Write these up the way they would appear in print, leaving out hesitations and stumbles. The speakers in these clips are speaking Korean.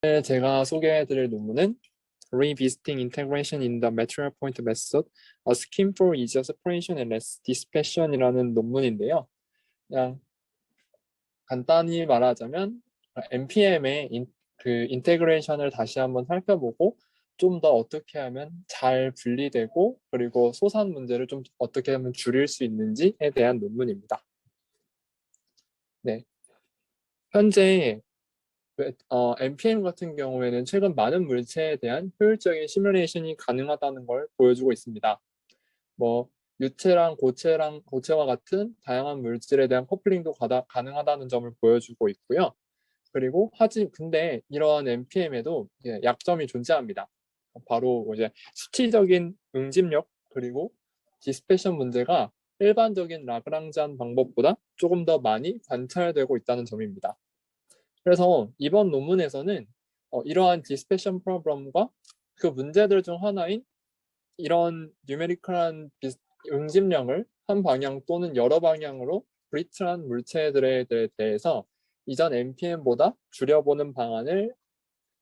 제가 소개해드릴 논문은 Revisiting Integration in the Material Point Method, A Scheme for Easier Separation and Less Dispersion이라는 논문인데요. 그냥 간단히 말하자면 NPM의 그 인테그레이션을 다시 한번 살펴보고 좀 더 어떻게 하면 잘 분리되고 그리고 소산 문제를 좀 어떻게 하면 줄일 수 있는지에 대한 논문입니다. 네, 현재 NPM 같은 경우에는 최근 많은 물체에 대한 효율적인 시뮬레이션이 가능하다는 걸 보여주고 있습니다. 뭐 유체랑 고체와 같은 다양한 물질에 대한 커플링도 가능하다는 점을 보여주고 있고요. 그리고 근데 이러한 NPM에도 약점이 존재합니다. 바로 이제 수치적인 응집력 그리고 디스패션 문제가 일반적인 라그랑지안 방법보다 조금 더 많이 관찰되고 있다는 점입니다. 그래서 이번 논문에서는 이러한 디스패션 프로블럼과 그 문제들 중 하나인 이런 뉴메리컬한 응집량을 한 방향 또는 여러 방향으로 브리틀한 물체들에 대해서 이전 NPM보다 줄여보는 방안을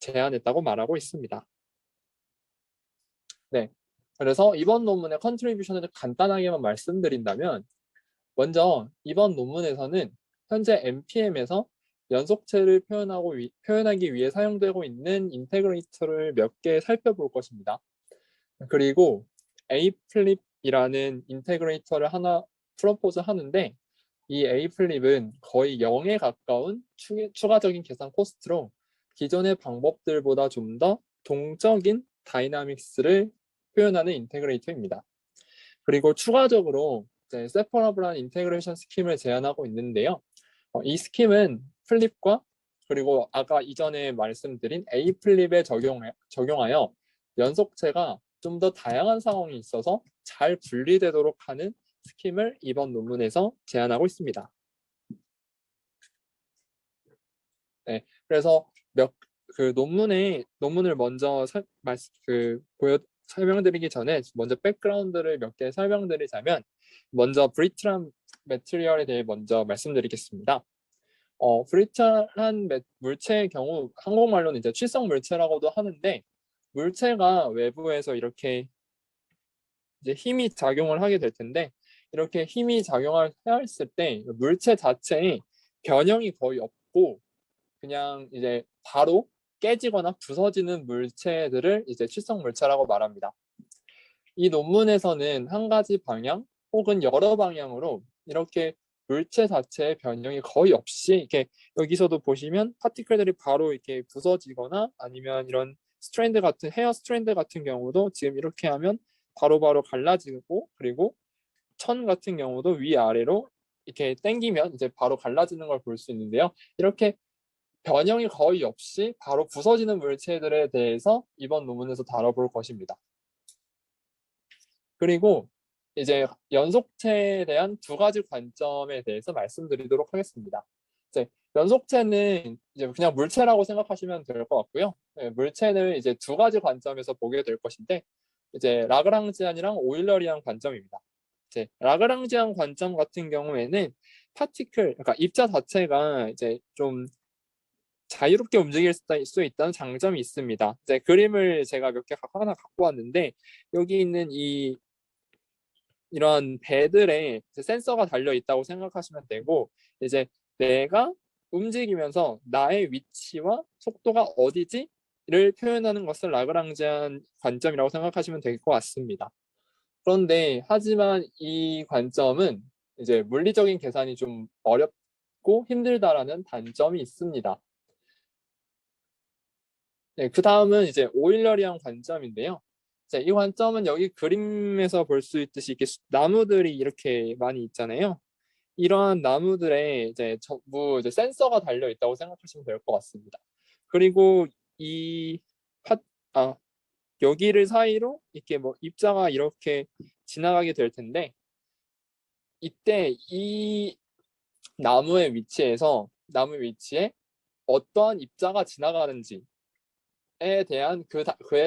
제안했다고 말하고 있습니다. 네, 그래서 이번 논문의 컨트리뷰션을 간단하게만 말씀드린다면 먼저 이번 논문에서는 현재 NPM에서 연속체를 표현하기 위해 사용되고 있는 인테그레이터를 몇 개 살펴볼 것입니다. 그리고 A플립이라는 인테그레이터를 하나 프로포즈 하는데 이 A플립은 거의 0에 가까운 추가적인 계산 코스트로 기존의 방법들보다 좀 더 동적인 다이나믹스를 표현하는 인테그레이터입니다. 그리고 추가적으로 세퍼러블한 인테그레이션 스킴을 제안하고 있는데요. 이 스킴은 플립과 그리고 아까 이전에 말씀드린 A 플립에 적용하여 연속체가 좀 더 다양한 상황이 있어서 잘 분리되도록 하는 스킴을 이번 논문에서 제안하고 있습니다. 네, 그래서 논문을 먼저 설명드리기 전에 먼저 백그라운드를 몇 개 설명드리자면 먼저 브리틀한 매트리얼에 대해 먼저 말씀드리겠습니다. 브리틀한 물체의 경우 한국말로는 이제 취성 물체라고도 하는데 물체가 외부에서 이렇게 이제 힘이 작용을 하게 될 텐데 이렇게 힘이 작용을 했을 때 물체 자체에 변형이 거의 없고 그냥 이제 바로 깨지거나 부서지는 물체들을 이제 취성 물체라고 말합니다. 이 논문에서는 한 가지 방향 혹은 여러 방향으로 이렇게 물체 자체의 변형이 거의 없이 이렇게 여기서도 보시면 파티클들이 바로 이렇게 부서지거나 아니면 이런 헤어 스트랜드 같은 경우도 지금 이렇게 하면 바로바로 갈라지고 그리고 천 같은 경우도 위아래로 이렇게 당기면 이제 바로 갈라지는 걸 볼 수 있는데요. 이렇게 변형이 거의 없이 바로 부서지는 물체들에 대해서 이번 논문에서 다뤄볼 것입니다. 그리고 이제 연속체에 대한 두 가지 관점에 대해서 말씀드리도록 하겠습니다. 이제 연속체는 이제 그냥 물체라고 생각하시면 될 것 같고요. 네, 물체는 이제 두 가지 관점에서 보게 될 것인데 이제 라그랑지안이랑 오일러리안 관점입니다. 이제 라그랑지안 관점 같은 경우에는 그러니까 입자 자체가 이제 좀 자유롭게 움직일 수 있다는 장점이 있습니다. 이제 그림을 제가 몇 개 하나 갖고 왔는데 여기 있는 이런 배들에 센서가 달려 있다고 생각하시면 되고 이제 내가 움직이면서 나의 위치와 속도가 어디지를 표현하는 것을 라그랑지안 관점이라고 생각하시면 될 것 같습니다. 그런데 하지만 이 관점은 이제 물리적인 계산이 좀 어렵고 힘들다라는 단점이 있습니다. 네, 그 다음은 이제 오일러리안 관점인데요. 자, 이 관점은 여기 그림에서 볼 수 있듯이 이렇게 나무들이 이렇게 많이 있잖아요. 이러한 나무들에 이제 전부 이제 센서가 달려 있다고 생각하시면 될 것 같습니다. 그리고 이 파, 아, 여기를 사이로 이렇게 뭐 입자가 이렇게 지나가게 될 텐데 이때 이 나무 위치에 어떠한 입자가 지나가는지 그에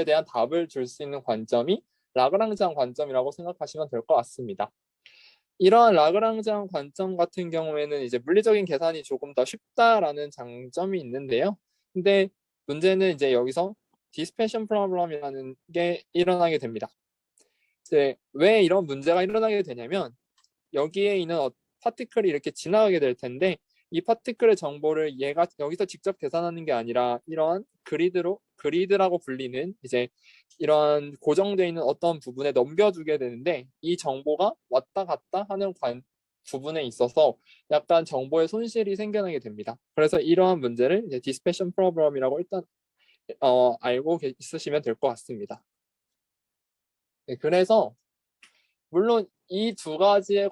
대한 답을 줄 수 있는 관점이 라그랑지안 관점이라고 생각하시면 될 것 같습니다. 이러한 라그랑지안 관점 같은 경우에는 이제 물리적인 계산이 조금 더 쉽다라는 장점이 있는데요. 근데 문제는 이제 여기서 dispersion problem이라는 게 일어나게 됩니다. 이제 왜 이런 문제가 일어나게 되냐면 여기에 있는 파티클이 이렇게 지나가게 될 텐데 이 파티클의 정보를 얘가 여기서 직접 계산하는 게 아니라 이런 그리드라고 불리는 이제 이런 고정되어 있는 어떤 부분에 넘겨주게 되는데 이 정보가 왔다 갔다 하는 부분에 있어서 약간 정보의 손실이 생겨나게 됩니다. 그래서 이러한 문제를 이제 dispersion problem이라고 일단 알고 있으시면 될 것 같습니다. 네, 그래서 물론 이 두 가지의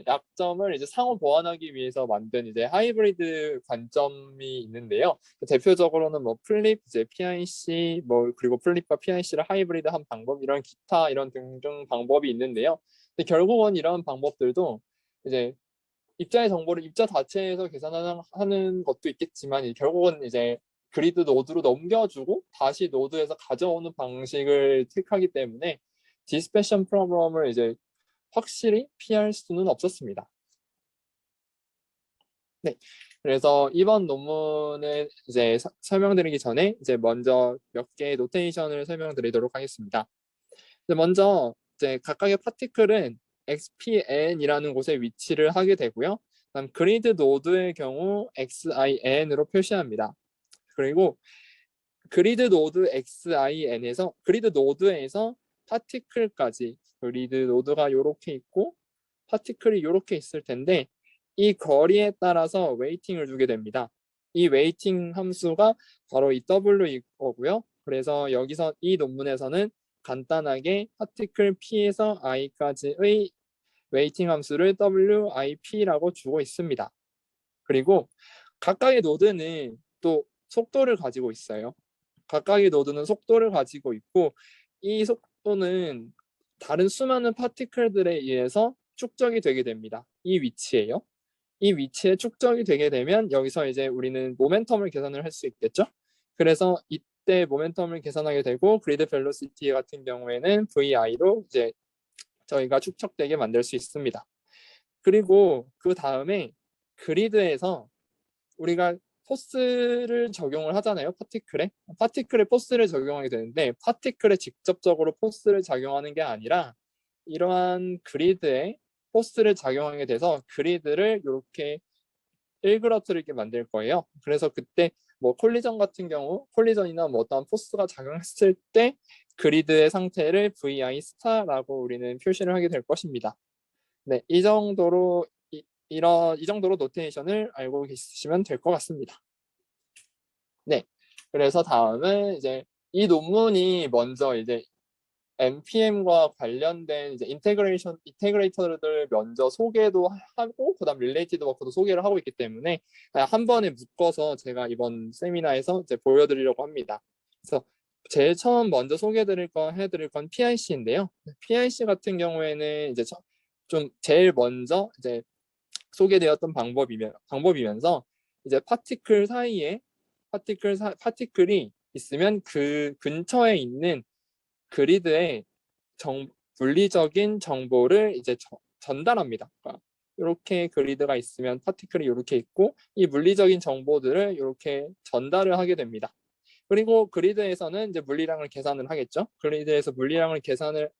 약점을 이제 상호 보완하기 위해서 만든 이제 하이브리드 관점이 있는데요. 대표적으로는 뭐 플립, 이제 PIC, 뭐 그리고 플립과 PIC를 하이브리드한 방법, 이런 기타 이런 등등 방법이 있는데요. 근데 결국은 이런 방법들도 이제 입자의 정보를 입자 자체에서 계산하는 것도 있겠지만 결국은 이제 그리드 노드로 넘겨주고 다시 노드에서 가져오는 방식을 택하기 때문에 디스패션 프로그램을 이제 확실히 피할 수는 없었습니다. 네, 그래서 이번 논문을 이제 설명드리기 전에 이제 먼저 몇 개의 노테이션을 설명드리도록 하겠습니다. 먼저 이제 각각의 파티클은 XPN이라는 곳에 위치를 하게 되고요. 그다음 그리드 노드의 경우 XIN으로 표시합니다. 그리고 그리드 노드에서 파티클까지 그리드 노드가 이렇게 있고 파티클이 이렇게 있을 텐데 이 거리에 따라서 웨이팅을 주게 됩니다. 이 웨이팅 함수가 바로 이 W일 거고요. 그래서 여기서 이 논문에서는 간단하게 파티클 P에서 I까지의 웨이팅 함수를 WIP라고 주고 있습니다. 그리고 각각의 노드는 또 속도를 가지고 있어요. 각각의 노드는 속도를 가지고 있고 이 속도는 다른 수많은 파티클들에 의해서 축적이 되게 됩니다. 이 위치에요. 이 위치에 축적이 되게 되면 여기서 이제 우리는 모멘텀을 계산을 할 수 있겠죠. 그래서 이때 모멘텀을 계산하게 되고 그리드 벨로시티 같은 경우에는 VI로 이제 저희가 축적되게 만들 수 있습니다. 그리고 그 다음에 그리드에서 우리가 포스를 적용을 하잖아요. 파티클에 포스를 적용하게 되는데 파티클에 직접적으로 포스를 작용하는 게 아니라 이러한 그리드에 포스를 작용하게 돼서 그리드를 이렇게 일그러뜨리게 만들 거예요. 그래서 그때 뭐 콜리전이나 뭐 어떤 포스가 작용했을 때 그리드의 상태를 VI 스타라고 우리는 표시를 하게 될 것입니다. 네, 이 정도로 노테이션을 알고 계시면 될 것 같습니다. 네, 그래서 다음은 이제 이 논문이 먼저 이제 npm과 관련된 이제 인테그레이터들 먼저 소개도 하고 그다음 릴레이티드 워크도 소개를 하고 있기 때문에 한 번에 묶어서 제가 이번 세미나에서 이제 보여드리려고 합니다. 그래서 제일 처음 먼저 해드릴 건 PIC인데요. PIC 같은 경우에는 이제 좀 제일 먼저 이제 소개되었던 방법이면서 이제 파티클이 있으면 그 근처에 있는 그리드에 물리적인 정보를 이제 전달합니다. 그러니까 이렇게 그리드가 있으면 파티클이 이렇게 있고 이 물리적인 정보들을 이렇게 전달을 하게 됩니다. 그리고 그리드에서는 이제 물리량을 계산을 하겠죠. 그리드에서 물리량을 계산을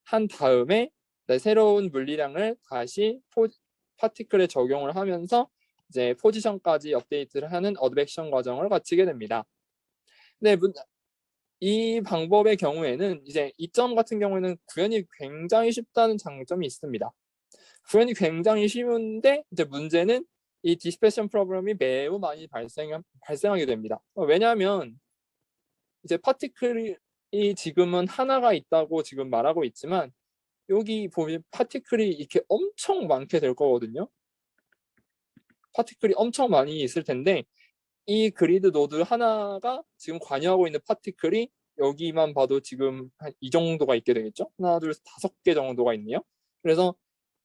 한 다음에 새로운 물리량을 다시 파티클에 적용을 하면서 이제 포지션까지 업데이트를 하는 어드벡션 과정을 거치게 됩니다. 네, 이 방법의 경우에는 이제 이 점 같은 경우에는 구현이 굉장히 쉽다는 장점이 있습니다. 구현이 굉장히 쉬운데 이제 문제는 이 디스퍼션 프로그램이 매우 많이 발생하게 됩니다. 왜냐하면 이제 파티클이 지금은 하나가 있다고 지금 말하고 있지만 여기 보면 파티클이 이렇게 엄청 많게 될 거거든요. 파티클이 엄청 많이 있을 텐데 이 그리드 노드 하나가 지금 관여하고 있는 파티클이 여기만 봐도 지금 한 이 정도가 있게 되겠죠. 하나, 둘, 5개 정도가 있네요. 그래서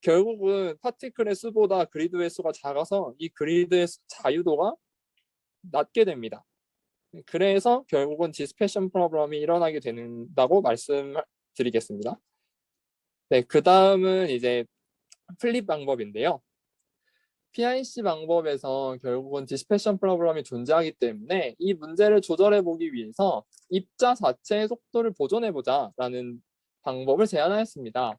결국은 파티클의 수보다 그리드의 수가 작아서 이 그리드의 자유도가 낮게 됩니다. 그래서 결국은 디스퍼션 프로그램이 일어나게 된다고 말씀드리겠습니다. 네, 그 다음은 이제 플립 방법인데요. PIC 방법에서 결국은 디스패션 프로그램이 존재하기 때문에 이 문제를 조절해 보기 위해서 입자 자체의 속도를 보존해 보자라는 방법을 제안하였습니다.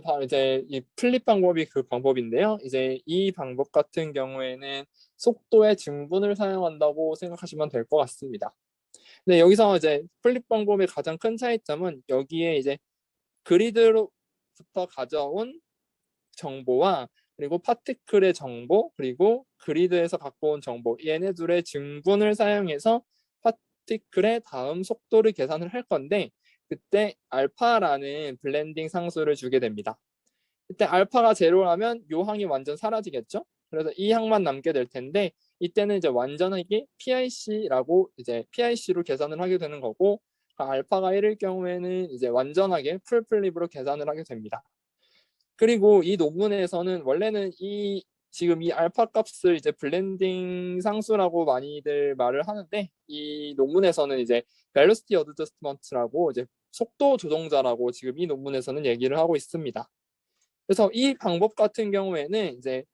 바로 이제 이 플립 방법이 그 방법인데요. 이제 이 방법 같은 경우에는 속도의 증분을 사용한다고 생각하시면 될 것 같습니다. 근데 여기서 이제 플립 방법의 가장 큰 차이점은 여기에 이제 그리드로부터 가져온 정보와 그리고 파티클의 정보 그리고 그리드에서 갖고 온 정보 얘네들의 증분을 사용해서 파티클의 다음 속도를 계산을 할 건데 그때 알파라는 블렌딩 상수를 주게 됩니다. 그때 알파가 제로라면 요 항이 완전 사라지겠죠? 그래서 이 항만 남게 될 텐데 이때는 이제 완전하게 PIC라고 이제 PIC로 계산을 하게 되는 거고 알파가 1일 경우에는 이제 완전하게 풀플립으로 계산을 하게 됩니다. 그리고 이 논문에서는 원래는 지금 이 알파 값을 이제 블렌딩 상수라고 많이들 말을 하는데 이 논문에서는 이제 velocity adjustment라고 이제 속도 조정자라고 지금 이 논문에서는 얘기를 하고 있습니다. 그래서 이 방법 같은 경우에는 이제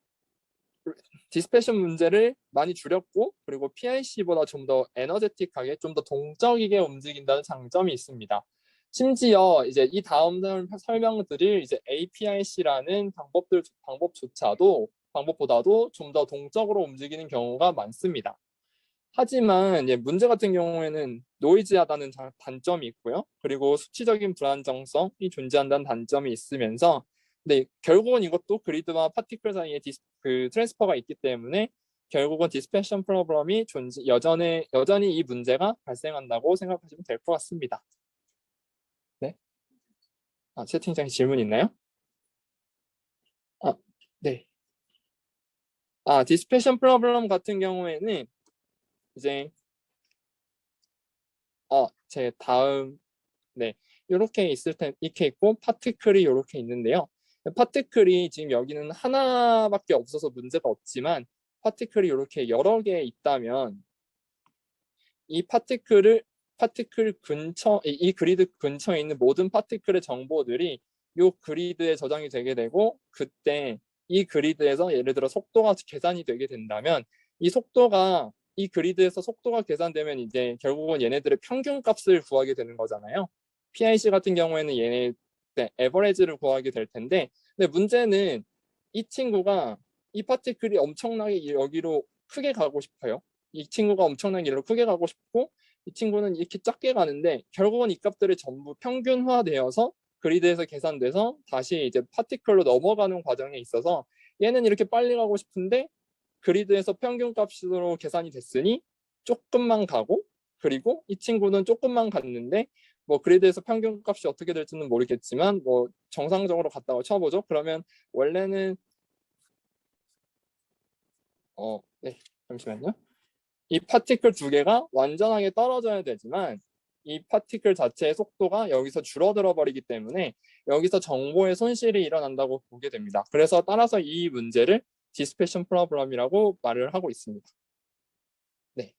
디스패션 문제를 많이 줄였고 그리고 PIC보다 좀 더 에너제틱하게 좀 더 동적이게 움직인다는 장점이 있습니다. 심지어 이제 이 다음 설명을 드릴 이제 APIC라는 방법보다도 좀 더 동적으로 움직이는 경우가 많습니다. 하지만 이제 문제 같은 경우에는 노이즈하다는 단점이 있고요. 그리고 수치적인 불안정성이 존재한다는 단점이 있으면서 근데 결국은 이것도 그리드와 파티클 사이에 그 트랜스퍼가 있기 때문에 결국은 디스패션 프로그램이 여전히 이 문제가 발생한다고 생각하시면 될 것 같습니다. 네. 채팅창에 질문 있나요? 네. 디스패션 프로그램 같은 경우에는 이제 제 다음 네 이렇게 이렇게 있고 파티클이 이렇게 있는데요. 파티클이 지금 여기는 하나밖에 없어서 문제가 없지만 파티클이 이렇게 여러 개 있다면 이 파티클 근처 이 그리드 근처에 있는 모든 파티클의 정보들이 이 그리드에 저장이 되게 되고 그때 이 그리드에서 예를 들어 속도가 계산이 되게 된다면 이 그리드에서 속도가 계산되면 이제 결국은 얘네들의 평균 값을 구하게 되는 거잖아요. PIC 같은 경우에는 얘네 에버리지를 구하게 될 텐데 근데 문제는 이 친구가 이 파티클이 엄청나게 여기로 크게 가고 싶어요. 이 친구가 엄청나게 일로 크게 가고 싶고 이 친구는 이렇게 작게 가는데 결국은 이 값들이 전부 평균화되어서 그리드에서 계산돼서 다시 이제 파티클로 넘어가는 과정에 있어서 얘는 이렇게 빨리 가고 싶은데 그리드에서 평균 값으로 계산이 됐으니 조금만 가고 그리고 이 친구는 조금만 갔는데 뭐 그리드에서 평균 값이 어떻게 될지는 모르겠지만 뭐 정상적으로 갔다고 쳐보죠. 그러면 원래는 네 잠시만요. 이 파티클 두 개가 완전하게 떨어져야 되지만 이 파티클 자체의 속도가 여기서 줄어들어 버리기 때문에 여기서 정보의 손실이 일어난다고 보게 됩니다. 그래서 따라서 이 문제를 디스패션 프로그램이라고 말을 하고 있습니다. 네.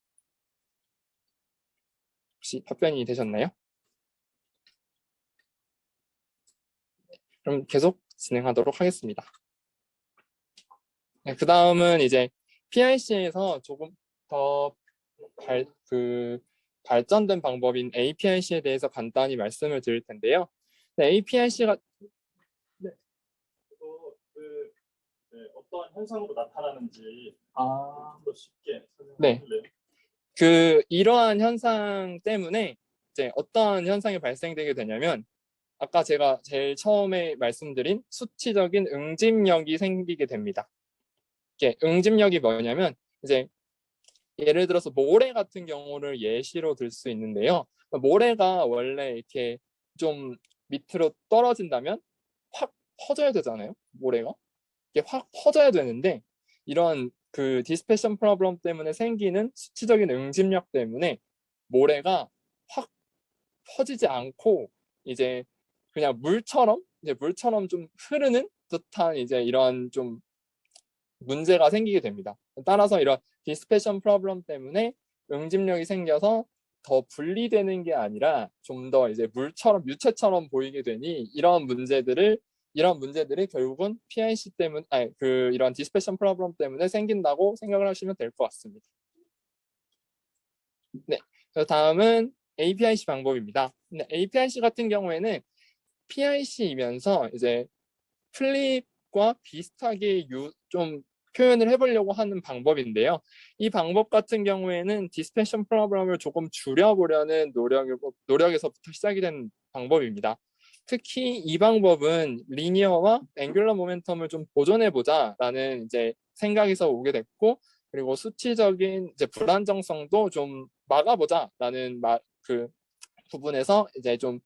혹시 답변이 되셨나요? 그럼 계속 진행하도록 하겠습니다. 네, 그 다음은 이제 PIC에서 조금 더 발전된 방법인 APIC에 대해서 간단히 말씀을 드릴 텐데요. 네, APIC가 어떤 현상으로 나타나는지 더 쉽게 네. 설명해줄래요? 이러한 현상 때문에 이제 어떤 현상이 발생되게 되냐면 아까 제가 제일 처음에 말씀드린 수치적인 응집력이 생기게 됩니다. 이게 응집력이 뭐냐면 이제 예를 들어서 모래 같은 경우를 예시로 들 수 있는데요. 모래가 원래 이렇게 좀 밑으로 떨어진다면 확 퍼져야 되잖아요. 모래가 이게 확 퍼져야 되는데 이런 그 디스패션 프로그램 때문에 생기는 수치적인 응집력 때문에 모래가 확 퍼지지 않고 이제 그냥 물처럼 좀 흐르는 듯한 이제 이런 좀 문제가 생기게 됩니다. 따라서 이런 디스패션 프로그램 때문에 응집력이 생겨서 더 분리되는 게 아니라 좀 더 이제 물처럼 유체처럼 보이게 되니 이런 문제들을 이런 문제들이 결국은 PIC 때문, 이런 디스패션 프로블럼 때문에 생긴다고 생각을 하시면 될 것 같습니다. 네, 그래서 다음은 APIC 방법입니다. 근데 APIC 같은 경우에는 PIC이면서 이제 플립과 비슷하게 좀 표현을 해보려고 하는 방법인데요. 이 방법 같은 경우에는 디스패션 프로블럼을 조금 줄여보려는 노력에서부터 시작이 된 방법입니다. 특히 이 방법은 리니어와 앵귤러 모멘텀을 좀 보존해보자라는 이제 생각에서 오게 됐고, 그리고 수치적인 이제 불안정성도 좀 막아보자라는 그 부분에서 이제 좀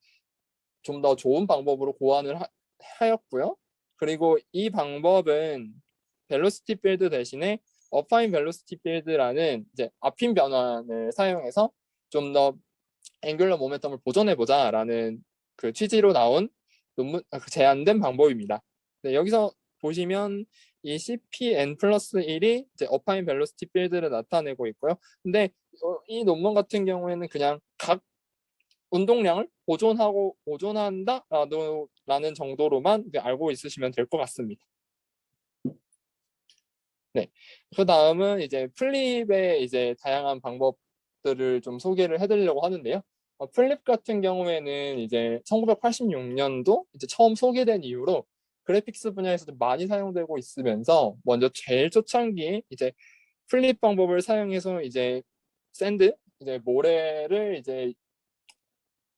더 좋은 방법으로 고안을 하였고요. 그리고 이 방법은 벨로시티 필드 대신에 어파인 벨로시티 필드라는 이제 앞핀 변환을 사용해서 좀 더 앵귤러 모멘텀을 보존해 보자라는 그 취지로 나온 제안된 방법입니다. 네, 여기서 보시면 이 CPN 플러스 1이 이제 어파인 벨로시티 필드를 나타내고 있고요. 근데 이 논문 같은 경우에는 그냥 각 운동량을 보존한다라는 정도로만 알고 있으시면 될 것 같습니다. 네, 그 다음은 이제 플립의 이제 다양한 방법들을 좀 소개를 해드리려고 하는데요. 플립 같은 경우에는 이제 1986년도 이제 처음 소개된 이후로 그래픽스 분야에서도 많이 사용되고 있으면서 먼저 제일 초창기에 이제 플립 방법을 사용해서 이제 이제 모래를 이제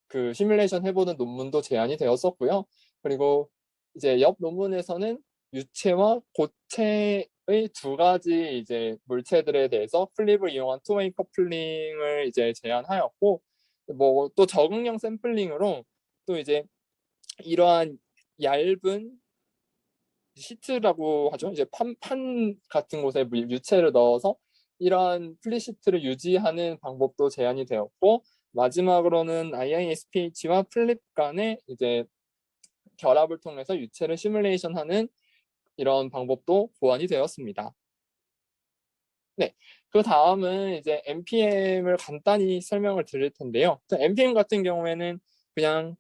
그 시뮬레이션 해보는 논문도 제안이 되었었고요. 그리고 이제 옆 논문에서는 유체와 고체의 두 가지 이제 물체들에 대해서 플립을 이용한 투웨이 커플링을 이제 제안하였고, 뭐 또 적응형 샘플링으로 또 이제 이러한 얇은 시트라고 하죠. 이제 판 같은 곳에 유체를 넣어서 이러한 플립 시트를 유지하는 방법도 제안이 되었고, 마지막으로는 IISPH와 플립 간의 이제 결합을 통해서 유체를 시뮬레이션하는 이런 방법도 고안이 되었습니다. 네, 그 다음은 이제 NPM을 간단히 설명을 드릴 텐데요. NPM 같은 경우에는 그냥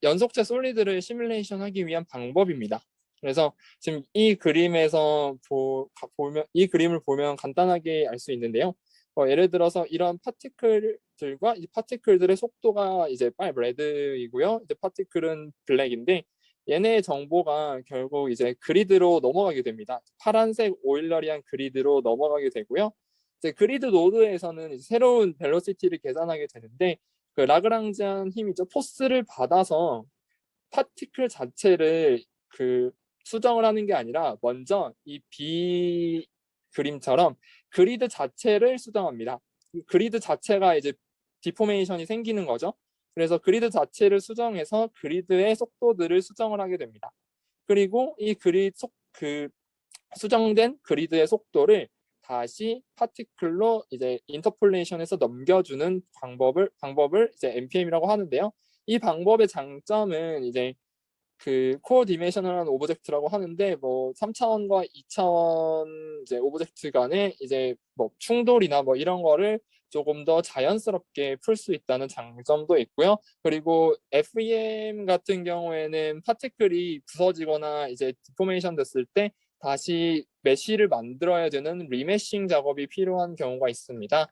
연속체 솔리드를 시뮬레이션하기 위한 방법입니다. 그래서 지금 이 그림에서 이 그림을 보면 간단하게 알 수 있는데요. 예를 들어서 이런 파티클들과 이 파티클들의 속도가 이제 레드이고요. 이제 파티클은 블랙인데 얘네의 정보가 결국 이제 그리드로 넘어가게 됩니다. 파란색 오일러리한 그리드로 넘어가게 되고요. 이제 그리드 노드에서는 이제 새로운 벨로시티를 계산하게 되는데 그 라그랑지안 힘이죠. 포스를 받아서 파티클 자체를 그 수정을 하는 게 아니라 먼저 이 B 그림처럼 그리드 자체를 수정합니다. 그리드 자체가 이제 디포메이션이 생기는 거죠. 그래서 그리드 자체를 수정해서 그리드의 속도들을 수정을 하게 됩니다. 그리고 이 수정된 그리드의 속도를 다시 파티클로 이제 인터폴레이션해서 넘겨주는 방법을 이제 NPM이라고 하는데요. 이 방법의 장점은 이제 그 코어 디멘셔널한 오브젝트라고 하는데 뭐 3차원과 2차원 이제 오브젝트 간의 이제 뭐 충돌이나 뭐 이런 거를 조금 더 자연스럽게 풀 수 있다는 장점도 있고요. 그리고 FEM 같은 경우에는 파티클이 부서지거나 이제 디포메이션 됐을 때 다시 메쉬를 만들어야 되는 리메싱 작업이 필요한 경우가 있습니다.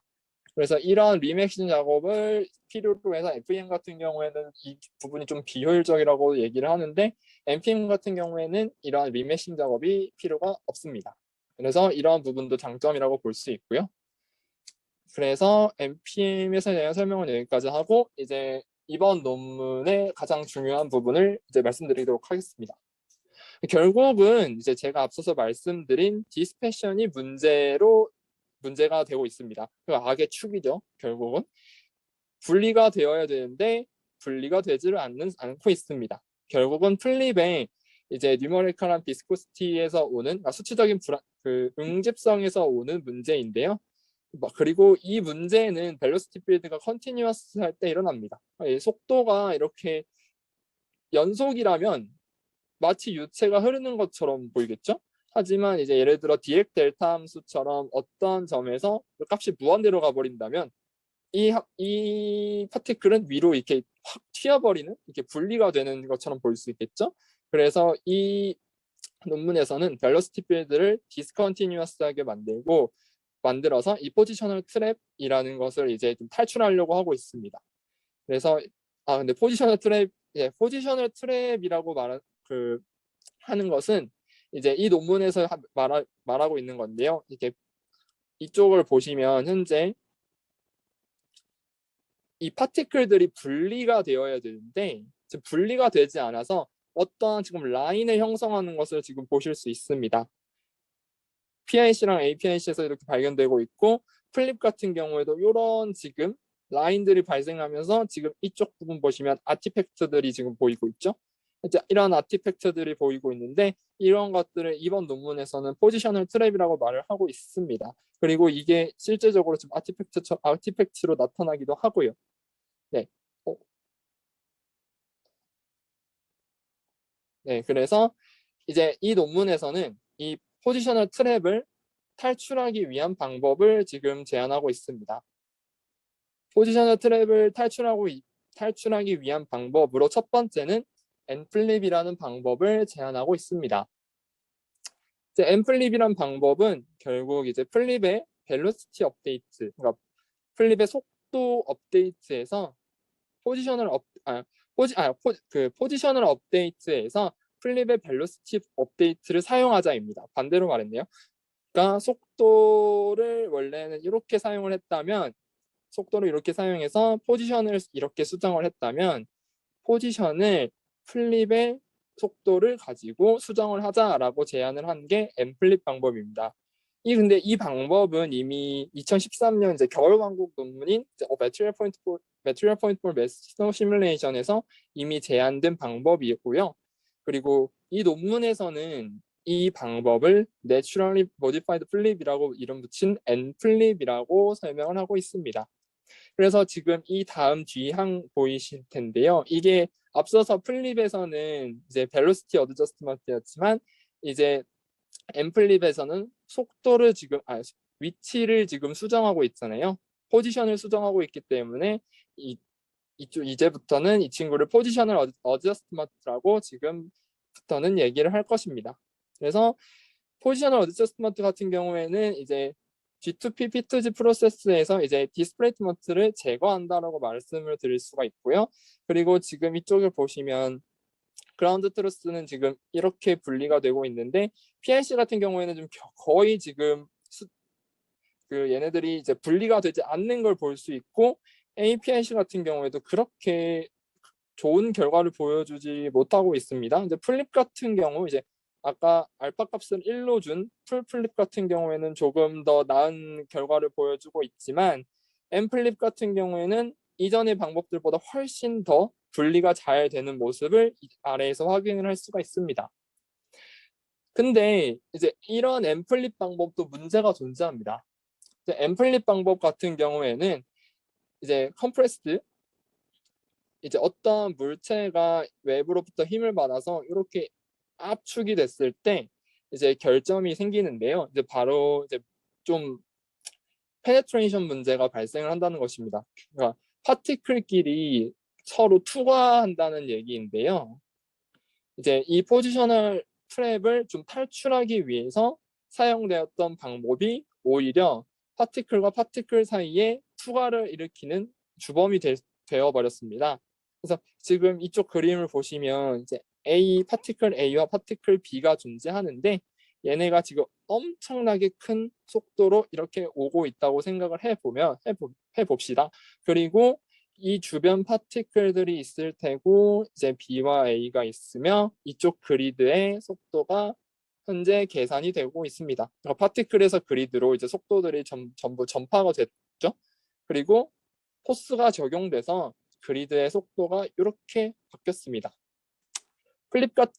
그래서 이런 리메싱 작업을 필요로 해서 FEM 같은 경우에는 이 부분이 좀 비효율적이라고 얘기를 하는데 NPM 같은 경우에는 이러한 리메싱 작업이 필요가 없습니다. 그래서 이러한 부분도 장점이라고 볼 수 있고요. 그래서 NPM에서 대한 설명은 여기까지 하고 이제 이번 논문의 가장 중요한 부분을 이제 말씀드리도록 하겠습니다. 결국은 이제 제가 앞서서 말씀드린 디스패션이 문제가 되고 있습니다. 그 악의 축이죠. 결국은 분리가 되어야 되는데 분리가 되지를 않고 있습니다. 결국은 플립의 이제 뉴머리컬한 비스코시티에서 오는 수치적인 응집성에서 오는 문제인데요. 그리고 이 문제는 벨로시티 필드가 컨티뉴어스 할 때 일어납니다. 속도가 이렇게 연속이라면 마치 유체가 흐르는 것처럼 보이겠죠? 하지만 이제 예를 들어 디렉 델타 함수처럼 어떤 점에서 값이 무한대로 가버린다면 이 파티클은 위로 이렇게 확 튀어버리는 이렇게 분리가 되는 것처럼 보일 수 있겠죠? 그래서 이 논문에서는 벨로시티 필드를 디스컨티뉴어스하게 만들어서 이 포지셔널 트랩이라는 것을 이제 좀 탈출하려고 하고 있습니다. 그래서 근데 포지셔널 트랩이라고 하는 것은 이제 이 논문에서 말하고 있는 건데요. 이렇게 이쪽을 보시면 현재 이 파티클들이 분리가 되어야 되는데 지금 분리가 되지 않아서 어떠한 지금 라인을 형성하는 것을 지금 보실 수 있습니다. PIC랑 APIC에서 이렇게 발견되고 있고 플립 같은 경우에도 이런 지금 라인들이 발생하면서 지금 이쪽 부분 보시면 아티팩트들이 지금 보이고 있죠. 이제 이런 아티팩트들이 보이고 있는데 이런 것들을 이번 논문에서는 포지셔널 트랩이라고 말을 하고 있습니다. 그리고 이게 실제적으로 지금 아티팩트로 나타나기도 하고요. 네. 네, 그래서 이제 이 논문에서는 이 포지셔널 트랩을 탈출하기 위한 방법을 지금 제안하고 있습니다. 포지셔널 트랩을 탈출하기 위한 방법으로 첫 번째는 엔플립이라는 방법을 제안하고 있습니다. 이제 엔플립이란 방법은 결국 이제 플립의 벨로시티 업데이트, 그러니까 플립의 속도 업데이트에서 포지셔널 업데이트에서 플립의 벨로시티 업데이트를 사용하자입니다. 반대로 말했네요. 그러니까 속도를 원래는 이렇게 사용을 했다면 속도를 이렇게 사용해서 포지션을 이렇게 수정을 했다면 포지션을 플립의 속도를 가지고 수정을 하자라고 제안을 한 게 엔플립 방법입니다. 근데 이 방법은 이미 2013년 이제 겨울왕국 논문인 Material Point for Mass Simulation에서 이미 제안된 방법이고요. 그리고 이 논문에서는 이 방법을 Naturally Modified Flip이라고 이름 붙인 Nflip이라고 설명을 하고 있습니다. 그래서 지금 이 다음 뒤항 보이실 텐데요. 이게 앞서서 플립에서는 이제 벨로시티 어드저스트먼트였지만 이제 엔플립에서는 속도를 위치를 지금 수정하고 있잖아요. 포지션을 수정하고 있기 때문에 이제부터는 이 친구를 포지셔널 어드저스트먼트라고 지금부터는 얘기를 할 것입니다. 그래서 포지셔널 어드저스트먼트 같은 경우에는 이제 G2P, P2G 프로세스에서 이제 디스플레이스먼트를 제거한다라고 말씀을 드릴 수가 있고요. 그리고 지금 이쪽을 보시면 그라운드 트루스는 지금 이렇게 분리가 되고 있는데 PIC 같은 경우에는 좀 거의 지금 얘네들이 이제 분리가 되지 않는 걸 볼 수 있고 APIC 같은 경우에도 그렇게 좋은 결과를 보여주지 못하고 있습니다. 이제 플립 같은 경우 이제 아까 알파 값을 1로 준 풀플립 같은 경우에는 조금 더 나은 결과를 보여주고 있지만 N플립 같은 경우에는 이전의 방법들보다 훨씬 더 분리가 잘 되는 모습을 아래에서 확인을 할 수가 있습니다. 근데 이제 이런 N플립 방법도 문제가 존재합니다. N플립 방법 같은 경우에는 이제 컴프레스드 이제 어떤 물체가 외부로부터 힘을 받아서 이렇게 압축이 됐을 때 이제 결점이 생기는데요. 이제 바로 이제 좀 페네트레이션 문제가 발생을 한다는 것입니다. 그러니까 파티클끼리 서로 투과한다는 얘기인데요. 이제 이 포지셔널 트랩을 좀 탈출하기 위해서 사용되었던 방법이 오히려 파티클과 파티클 사이에 투과를 일으키는 주범이 되어 버렸습니다. 그래서 지금 이쪽 그림을 보시면 이제 파티클 A와 파티클 B가 존재하는데 얘네가 지금 엄청나게 큰 속도로 이렇게 오고 있다고 생각을 해봅시다. 그리고 이 주변 파티클들이 있을 테고 이제 B와 A가 있으며 이쪽 그리드의 속도가 현재 계산이 되고 있습니다. 파티클에서 그리드로 이제 속도들이 전부 전파가 됐죠. 그리고 포스가 적용돼서 그리드의 속도가 이렇게 바뀌었습니다.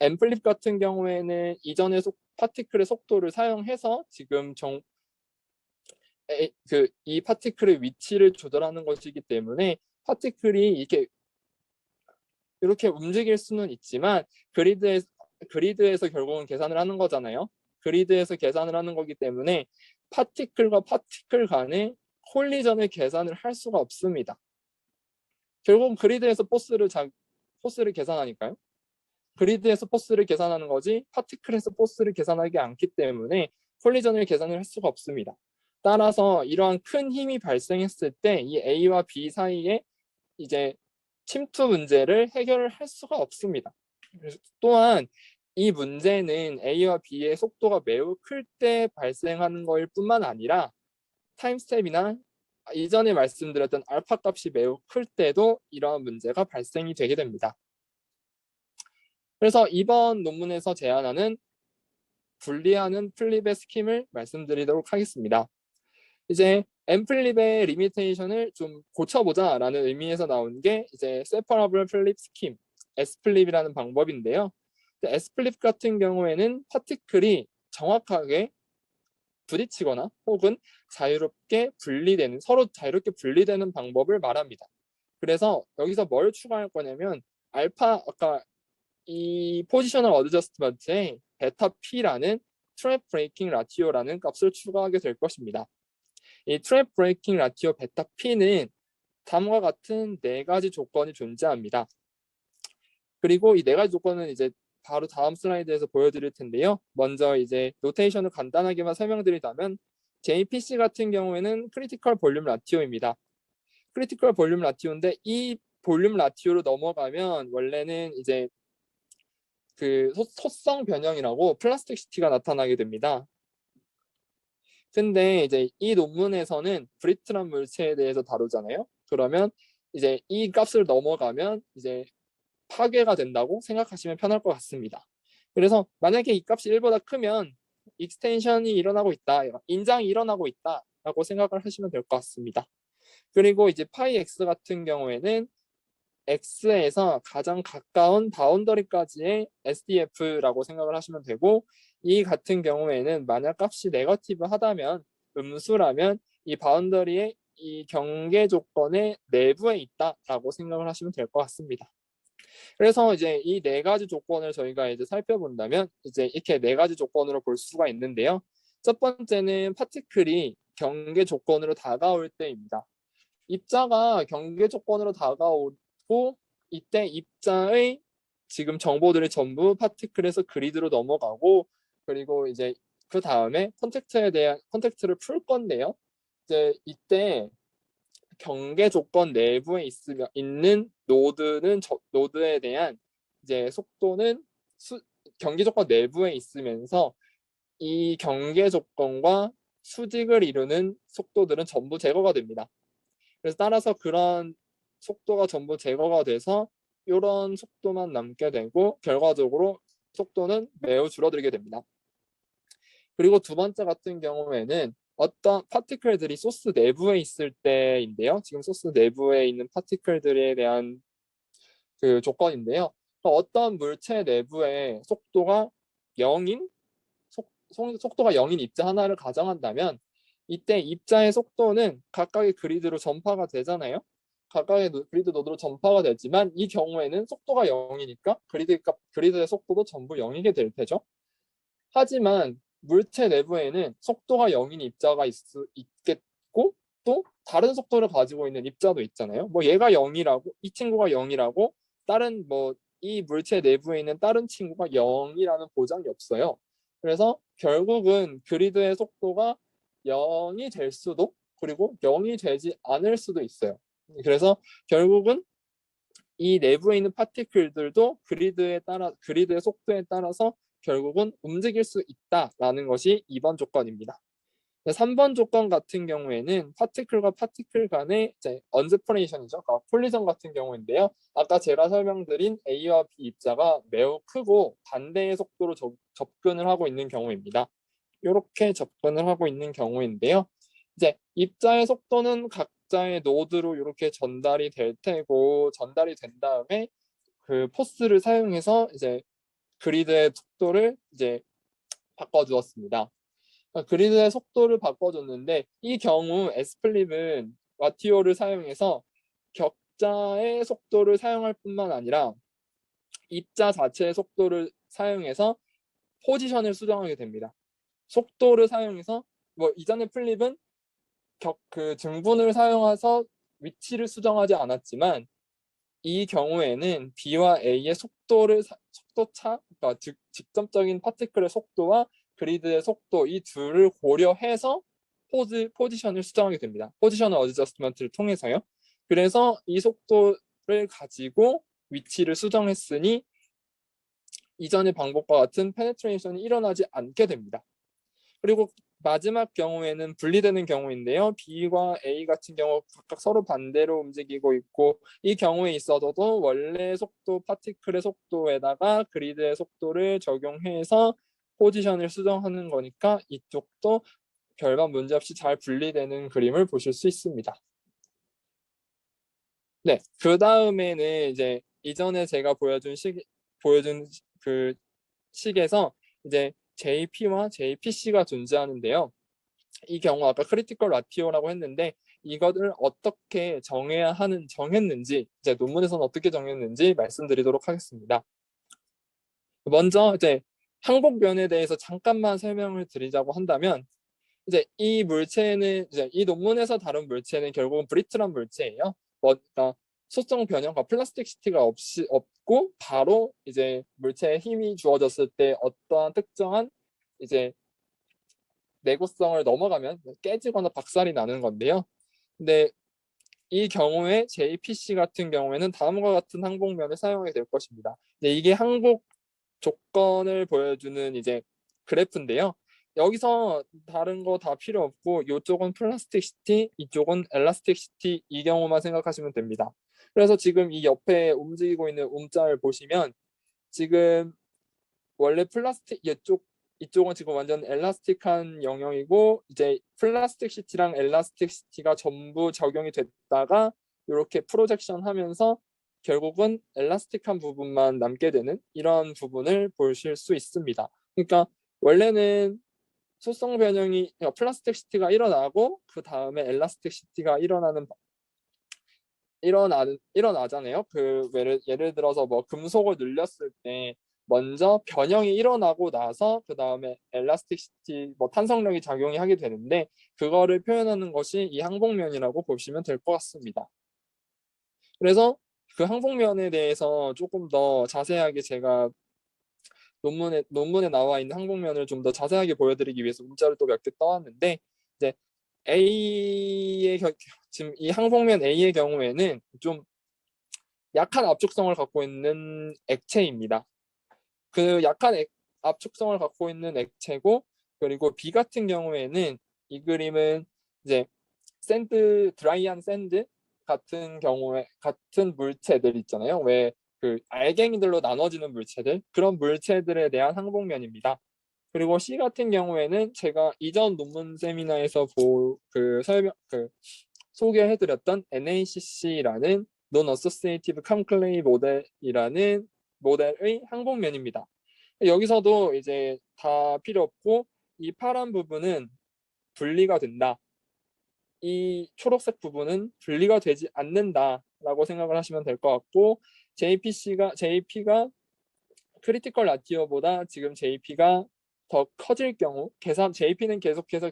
N플립 같은 경우에는 이전의 파티클의 속도를 사용해서 지금 이 파티클의 위치를 조절하는 것이기 때문에 파티클이 이렇게 움직일 수는 있지만 그리드에서 결국은 계산을 하는 거잖아요. 그리드에서 계산을 하는 거기 때문에 파티클과 파티클 간의 콜리전을 계산을 할 수가 없습니다. 결국 그리드에서 포스를 계산하니까요. 그리드에서 포스를 계산하는 거지 파티클에서 포스를 계산하지 않기 때문에 콜리전을 계산을 할 수가 없습니다. 따라서 이러한 큰 힘이 발생했을 때 이 A와 B 사이에 이제 침투 문제를 해결을 할 수가 없습니다. 또한 이 문제는 A와 B의 속도가 매우 클 때 발생하는 것일 뿐만 아니라 타임스텝이나 이전에 말씀드렸던 알파 값이 매우 클 때도 이러한 문제가 발생이 되게 됩니다. 그래서 이번 논문에서 제안하는 분리하는 플립의 스킴을 말씀드리도록 하겠습니다. 이제 엠플립의 리미테이션을 좀 고쳐보자라는 의미에서 나온 게 이제 세퍼러블 플립 스킴, S플립이라는 방법인데요. S플립 같은 경우에는 파티클이 정확하게 부딪히거나 혹은 자유롭게 분리되는, 서로 자유롭게 분리되는 방법을 말합니다. 그래서 여기서 뭘 추가할 거냐면 아까 이 포지셔널 어드저스트먼트에 베타 P라는 트랩 브레이킹 라티오라는 값을 추가하게 될 것입니다. 이 트랩 브레이킹 라티오 베타 P는 다음과 같은 네 가지 조건이 존재합니다. 그리고 이 네 가지 조건은 이제 바로 다음 슬라이드에서 보여드릴 텐데요. 먼저 이제 노테이션을 간단하게만 설명드리자면 JPC 같은 경우에는 크리티컬 볼륨 라티오입니다. 크리티컬 볼륨 라티오인데 이 볼륨 라티오로 넘어가면 원래는 이제 그 소성 변형이라고 플라스틱시티가 나타나게 됩니다. 근데 이제 이 논문에서는 브리틀한 물체에 대해서 다루잖아요. 그러면 이제 이 값을 넘어가면 이제 파괴가 된다고 생각하시면 편할 것 같습니다. 그래서 만약에 이 값이 1보다 크면 익스텐션이 일어나고 있다, 인장이 일어나고 있다라고 생각을 하시면 될 것 같습니다. 그리고 이제 파이 x 같은 경우에는 x에서 가장 가까운 바운더리까지의 SDF라고 생각을 하시면 되고, 이 같은 경우에는 만약 값이 네거티브 하다면, 음수라면 이 바운더리의 이 경계 조건의 내부에 있다라고 생각을 하시면 될 것 같습니다. 그래서 이제 이 네 가지 조건을 저희가 이제 살펴본다면 이제 이렇게 네 가지 조건으로 볼 수가 있는데요. 첫 번째는 파티클이 경계 조건으로 다가올 때입니다. 입자가 경계 조건으로 다가오고 이때 입자의 지금 정보들이 전부 파티클에서 그리드로 넘어가고, 그리고 이제 그 다음에 컨택트에 대한 컨택트를 풀 건데요. 이제 이때 경계 조건 내부에 있는 노드에 대한 이제 속도는 경계 조건 내부에 있으면서 이 경계 조건과 수직을 이루는 속도들은 전부 제거가 됩니다. 그래서 따라서 그런 속도가 전부 제거가 돼서 이런 속도만 남게 되고 결과적으로 속도는 매우 줄어들게 됩니다. 그리고 두 번째 같은 경우에는 어떤 파티클들이 소스 내부에 있을 때인데요. 지금 소스 내부에 있는 파티클들에 대한 그 조건인데요. 어떤 물체 내부에 속도가 0인 속도가 0인 입자 하나를 가정한다면 이때 입자의 속도는 각각의 그리드로 전파가 되잖아요. 각각의 그리드 노드로 전파가 되지만 이 경우에는 속도가 0이니까 그리드의 속도도 전부 0이게 될 테죠. 하지만 물체 내부에는 속도가 0인 입자가 있겠고 또 다른 속도를 가지고 있는 입자도 있잖아요. 뭐 얘가 0이라고 이 친구가 0이라고 다른 뭐 이 물체 내부에 있는 다른 친구가 0이라는 보장이 없어요. 그래서 결국은 그리드의 속도가 0이 될 수도 그리고 0이 되지 않을 수도 있어요. 그래서 결국은 이 내부에 있는 파티클들도 그리드의 속도에 따라서 결국은 움직일 수 있다라는 것이 2번 조건입니다. 3번 조건 같은 경우에는 파티클과 파티클 간의 언세퍼레이션이죠. 콜리전 같은 경우인데요. 아까 제가 설명드린 A와 B 입자가 매우 크고 반대의 속도로 접근을 하고 있는 경우입니다. 이렇게 접근을 하고 있는 경우인데요. 이제 입자의 속도는 각자의 노드로 이렇게 전달이 될 테고 전달이 된 다음에 그 포스를 사용해서 이제 그리드의 속도를 이제 바꿔주었습니다. 그리드의 속도를 바꿔줬는데 이 경우 S플립은 와티오를 사용해서 격자의 속도를 사용할 뿐만 아니라 입자 자체의 속도를 사용해서 포지션을 수정하게 됩니다. 속도를 사용해서 뭐 이전의 플립은 그 등분을 사용해서 위치를 수정하지 않았지만 이 경우에는 B와 A의 속도차, 그러니까 직접적인 파티클의 속도와 그리드의 속도 이 둘을 고려해서 포지션을 수정하게 됩니다. 포지셔널 어저스트먼트를 통해서요. 그래서 이 속도를 가지고 위치를 수정했으니 이전의 방법과 같은 페네트레이션이 일어나지 않게 됩니다. 그리고 마지막 경우에는 분리되는 경우인데요. B와 A 같은 경우 각각 서로 반대로 움직이고 있고 이 경우에 있어서도 원래 속도 파티클의 속도에다가 그리드의 속도를 적용해서 포지션을 수정하는 거니까 이쪽도 별반 문제 없이 잘 분리되는 그림을 보실 수 있습니다. 네, 그 다음에는 이제 이전에 제가 보여준 그 식에서 이제 JP와 JPC가 존재하는데요. 이 경우 아까 크리티컬 라티오라고 했는데 이것을 어떻게 정했는지 이제 논문에서는 어떻게 정했는지 말씀드리도록 하겠습니다. 먼저 이제 항복면에 대해서 잠깐만 설명을 드리자고 한다면 이제 이 물체는 이제 이 논문에서 다룬 물체는 결국은 브리틀한 물체예요. 그러니까 소성 변형과 플라스틱시티가 없고 바로 이제 물체에 힘이 주어졌을 때 어떠한 특정한 이제 내구성을 넘어가면 깨지거나 박살이 나는 건데요. 근데 이 경우에 JPC 같은 경우에는 다음과 같은 항복면을 사용하게 될 것입니다. 이게 항복 조건을 보여주는 이제 그래프인데요. 여기서 다른 거 다 필요 없고 이쪽은 플라스틱시티, 이쪽은 엘라스틱시티 이 경우만 생각하시면 됩니다. 그래서 지금 이 옆에 움직이고 있는 움자를 보시면 지금 원래 플라스틱 이쪽은 지금 완전 엘라스틱한 영역이고 이제 플라스틱시티랑 엘라스틱시티가 전부 적용이 됐다가 이렇게 프로젝션 하면서 결국은 엘라스틱한 부분만 남게 되는 이런 부분을 보실 수 있습니다. 그러니까 원래는 소성 변형이 플라스틱시티가 일어나고 그 다음에 엘라스틱시티가 일어나잖아요. 그 예를 들어서 뭐 금속을 늘렸을 때 먼저 변형이 일어나고 나서 그 다음에 엘라스틱시티 뭐 탄성력이 작용이 하게 되는데 그거를 표현하는 것이 이 항복면이라고 보시면 될 것 같습니다. 그래서 그 항복면에 대해서 조금 더 자세하게 제가 논문에 나와 있는 항복면을 좀 더 자세하게 보여드리기 위해서 문자를 또 몇 개 떠왔는데 이제 지금 이 항복면 A의 경우에는 좀 약한 압축성을 갖고 있는 액체입니다. 그 약한 압축성을 갖고 있는 액체고 그리고 B 같은 경우에는 이 그림은 이제 드라이한 샌드 같은 경우에 같은 물체들 있잖아요. 왜 그 알갱이들로 나눠지는 물체들 그런 물체들에 대한 항복면입니다. 그리고 C 같은 경우에는 제가 이전 논문 세미나에서 소개해드렸던 NACC라는 Non-Associative Conclave 모델이라는 모델의 항복면입니다. 여기서도 이제 다 필요 없고 이 파란 부분은 분리가 된다. 이 초록색 부분은 분리가 되지 않는다라고 생각을 하시면 될 것 같고 JP가 크리티컬 라티오보다 지금 JP가 더 커질 경우 JP는 계속해서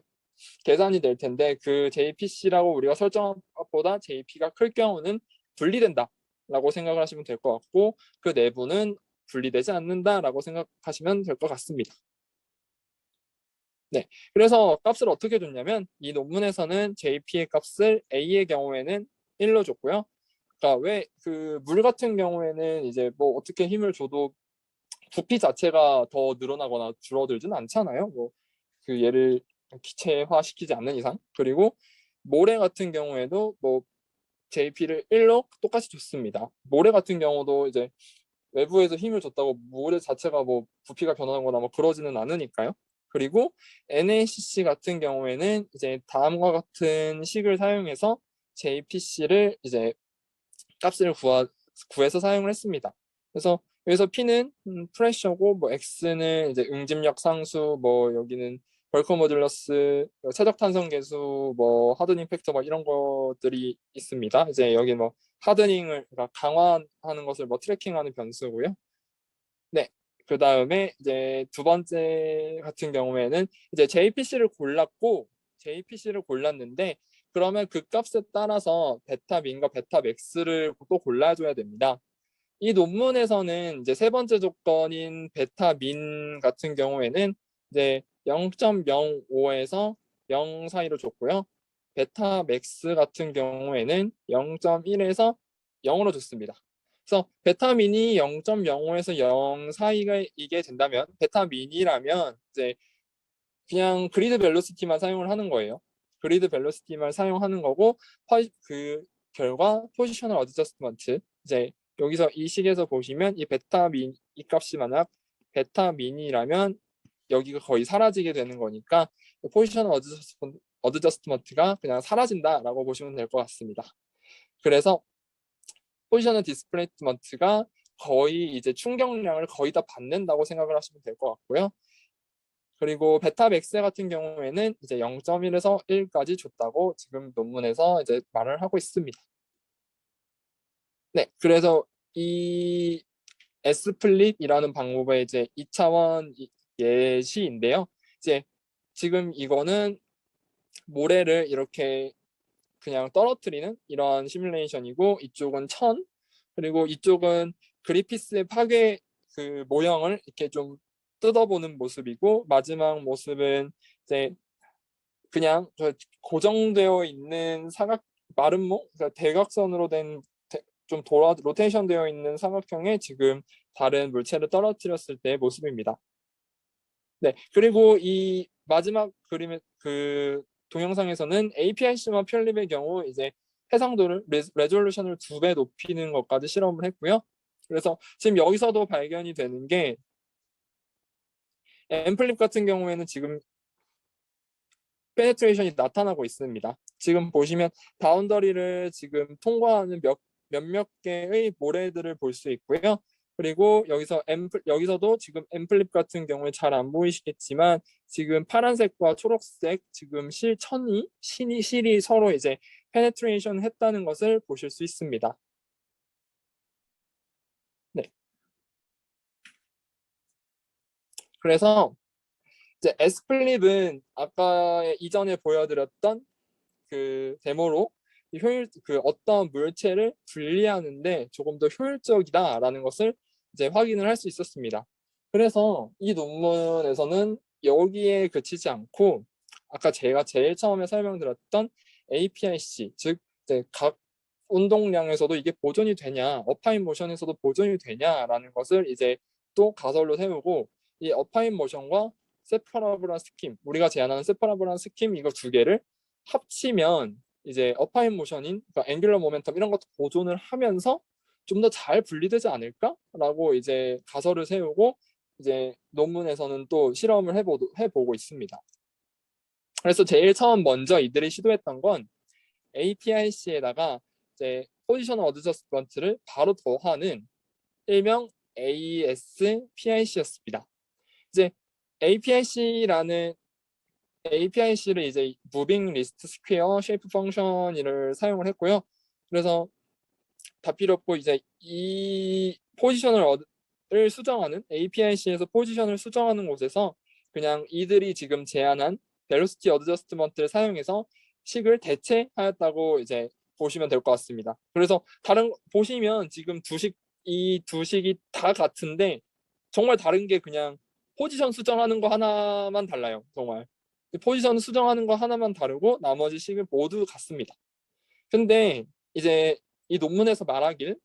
계산이 될 텐데 그 JPC라고 우리가 설정한 것보다 JP가 클 경우는 분리된다라고 생각을 하시면 될 것 같고 그 내부는 분리되지 않는다라고 생각하시면 될 것 같습니다. 네, 그래서 값을 어떻게 줬냐면 이 논문에서는 JP의 값을 A의 경우에는 1로 줬고요. 그러니까 왜 그 물 같은 경우에는 이제 뭐 어떻게 힘을 줘도 부피 자체가 더 늘어나거나 줄어들지는 않잖아요. 뭐 그 얘를 기체화시키지 않는 이상. 그리고 모래 같은 경우에도 뭐 JP를 1로 똑같이 줬습니다. 모래 같은 경우도 이제 외부에서 힘을 줬다고 모래 자체가 뭐 부피가 변하거나 뭐 그러지는 않으니까요. 그리고 NaCC 같은 경우에는 이제 다음과 같은 식을 사용해서 JPC를 이제 값을 구해서 사용을 했습니다. 그래서 여기서 P는 프레셔고 뭐 X는 이제 응집력 상수 뭐 여기는 벌크 모듈러스 최적 탄성 계수 뭐 하드닝 팩터 뭐 이런 것들이 있습니다. 이제 여기 뭐 하드닝을 그러니까 강화하는 것을 뭐 트래킹하는 변수고요. 네. 그 다음에 이제 두 번째 같은 경우에는 이제 JPC를 골랐는데 그러면 그 값에 따라서 베타 민과 베타 맥스를 또 골라줘야 됩니다. 이 논문에서는 이제 세 번째 조건인 베타 민 같은 경우에는 이제 0.05에서 0 사이로 줬고요. 베타 맥스 같은 경우에는 0.1에서 0으로 줬습니다. 그래서 베타 민이 0.05에서 0 사이가 이게 된다면 베타 민이라면 이제 그냥 그리드 벨로시티만 사용을 하는 거예요. 그리드 벨로시티만 사용하는 거고 그 결과 포지셔널 어드저스트먼트 이제 여기서 이 식에서 보시면 이 베타 민 이 값이 만약 베타 민이라면 여기가 거의 사라지게 되는 거니까 포지셔널 어드저스트먼트가 그냥 사라진다라고 보시면 될 것 같습니다. 그래서 포지셔널 디스플레이스먼트가 거의 이제 충격량을 거의 다 받는다고 생각을 하시면 될 것 같고요. 그리고 베타 맥스 같은 경우에는 이제 0.1에서 1까지 줬다고 지금 논문에서 이제 말을 하고 있습니다. 네, 그래서 이 S플립이라는 방법의 이제 2차원 예시인데요. 이제 지금 이거는 모래를 이렇게 그냥 떨어뜨리는 이런 시뮬레이션이고 이쪽은 천 그리고 이쪽은 그리피스의 파괴 그 모형을 이렇게 좀 뜯어보는 모습이고 마지막 모습은 이제 그냥 고정되어 있는 사각 마름모 그러니까 대각선으로 된 좀 돌아 로테이션 되어 있는 삼각형에 지금 다른 물체를 떨어뜨렸을 때의 모습입니다. 네, 그리고 이 마지막 그림의 그 동영상에서는 API-C와 편립의 경우 이제 해상도를 레졸루션을 2배 높이는 것까지 실험을 했고요. 그래서 지금 여기서도 발견이 되는 게 앰플립 같은 경우에는 지금 페네트레이션이 나타나고 있습니다. 지금 보시면 바운더리를 지금 통과하는 몇몇 개의 모래들을 볼 수 있고요. 그리고 여기서도 지금 앰플립 같은 경우에 잘 안 보이시겠지만 지금 파란색과 초록색 지금 실이 서로 이제 페네트레이션 했다는 것을 보실 수 있습니다. 네. 그래서 이제 S플립은 아까 이전에 보여드렸던 그 데모로 그 어떤 물체를 분리하는데 조금 더 효율적이다라는 것을 이제 확인을 할 수 있었습니다. 그래서 이 논문에서는 여기에 그치지 않고 아까 제가 제일 처음에 설명드렸던 API-C 즉 이제 각 운동량에서도 이게 보존이 되냐 어파인 모션에서도 보존이 되냐라는 것을 이제 또 가설로 세우고 이 어파인 모션과 세퍼러블한 스킴 우리가 제안하는 세퍼러블한 스킴 이거 두 개를 합치면 이제 어파인 모션인 그러니까 앵귤러 모멘텀 이런 것도 보존을 하면서 좀 더 잘 분리되지 않을까라고 이제 가설을 세우고 이제 논문에서는 또 실험을 해보고 있습니다. 그래서 제일 처음 먼저 이들이 시도했던 건 API-C에다가 이제 포지셔널 어드저스트먼트를 바로 더하는 일명 ASPIC였습니다. 이제 API-C를 이제 무빙 리스트 스퀘어 쉐이프 펑션을 사용을 했고요. 그래서 다 필요 없고 이제 이 포지션을 수정하는 API-C에서 포지션을 수정하는 곳에서 그냥 이들이 지금 제안한 벨로시티 어드저스트먼트를 사용해서 식을 대체하였다고 이제 보시면 될 것 같습니다. 그래서 보시면 지금 이 두 식이 다 같은데 정말 다른 게 그냥 포지션 수정하는 거 하나만 달라요. 정말 포지션 수정하는 거 하나만 다르고 나머지 식은 모두 같습니다. 근데 이제 이 논문에서 말하길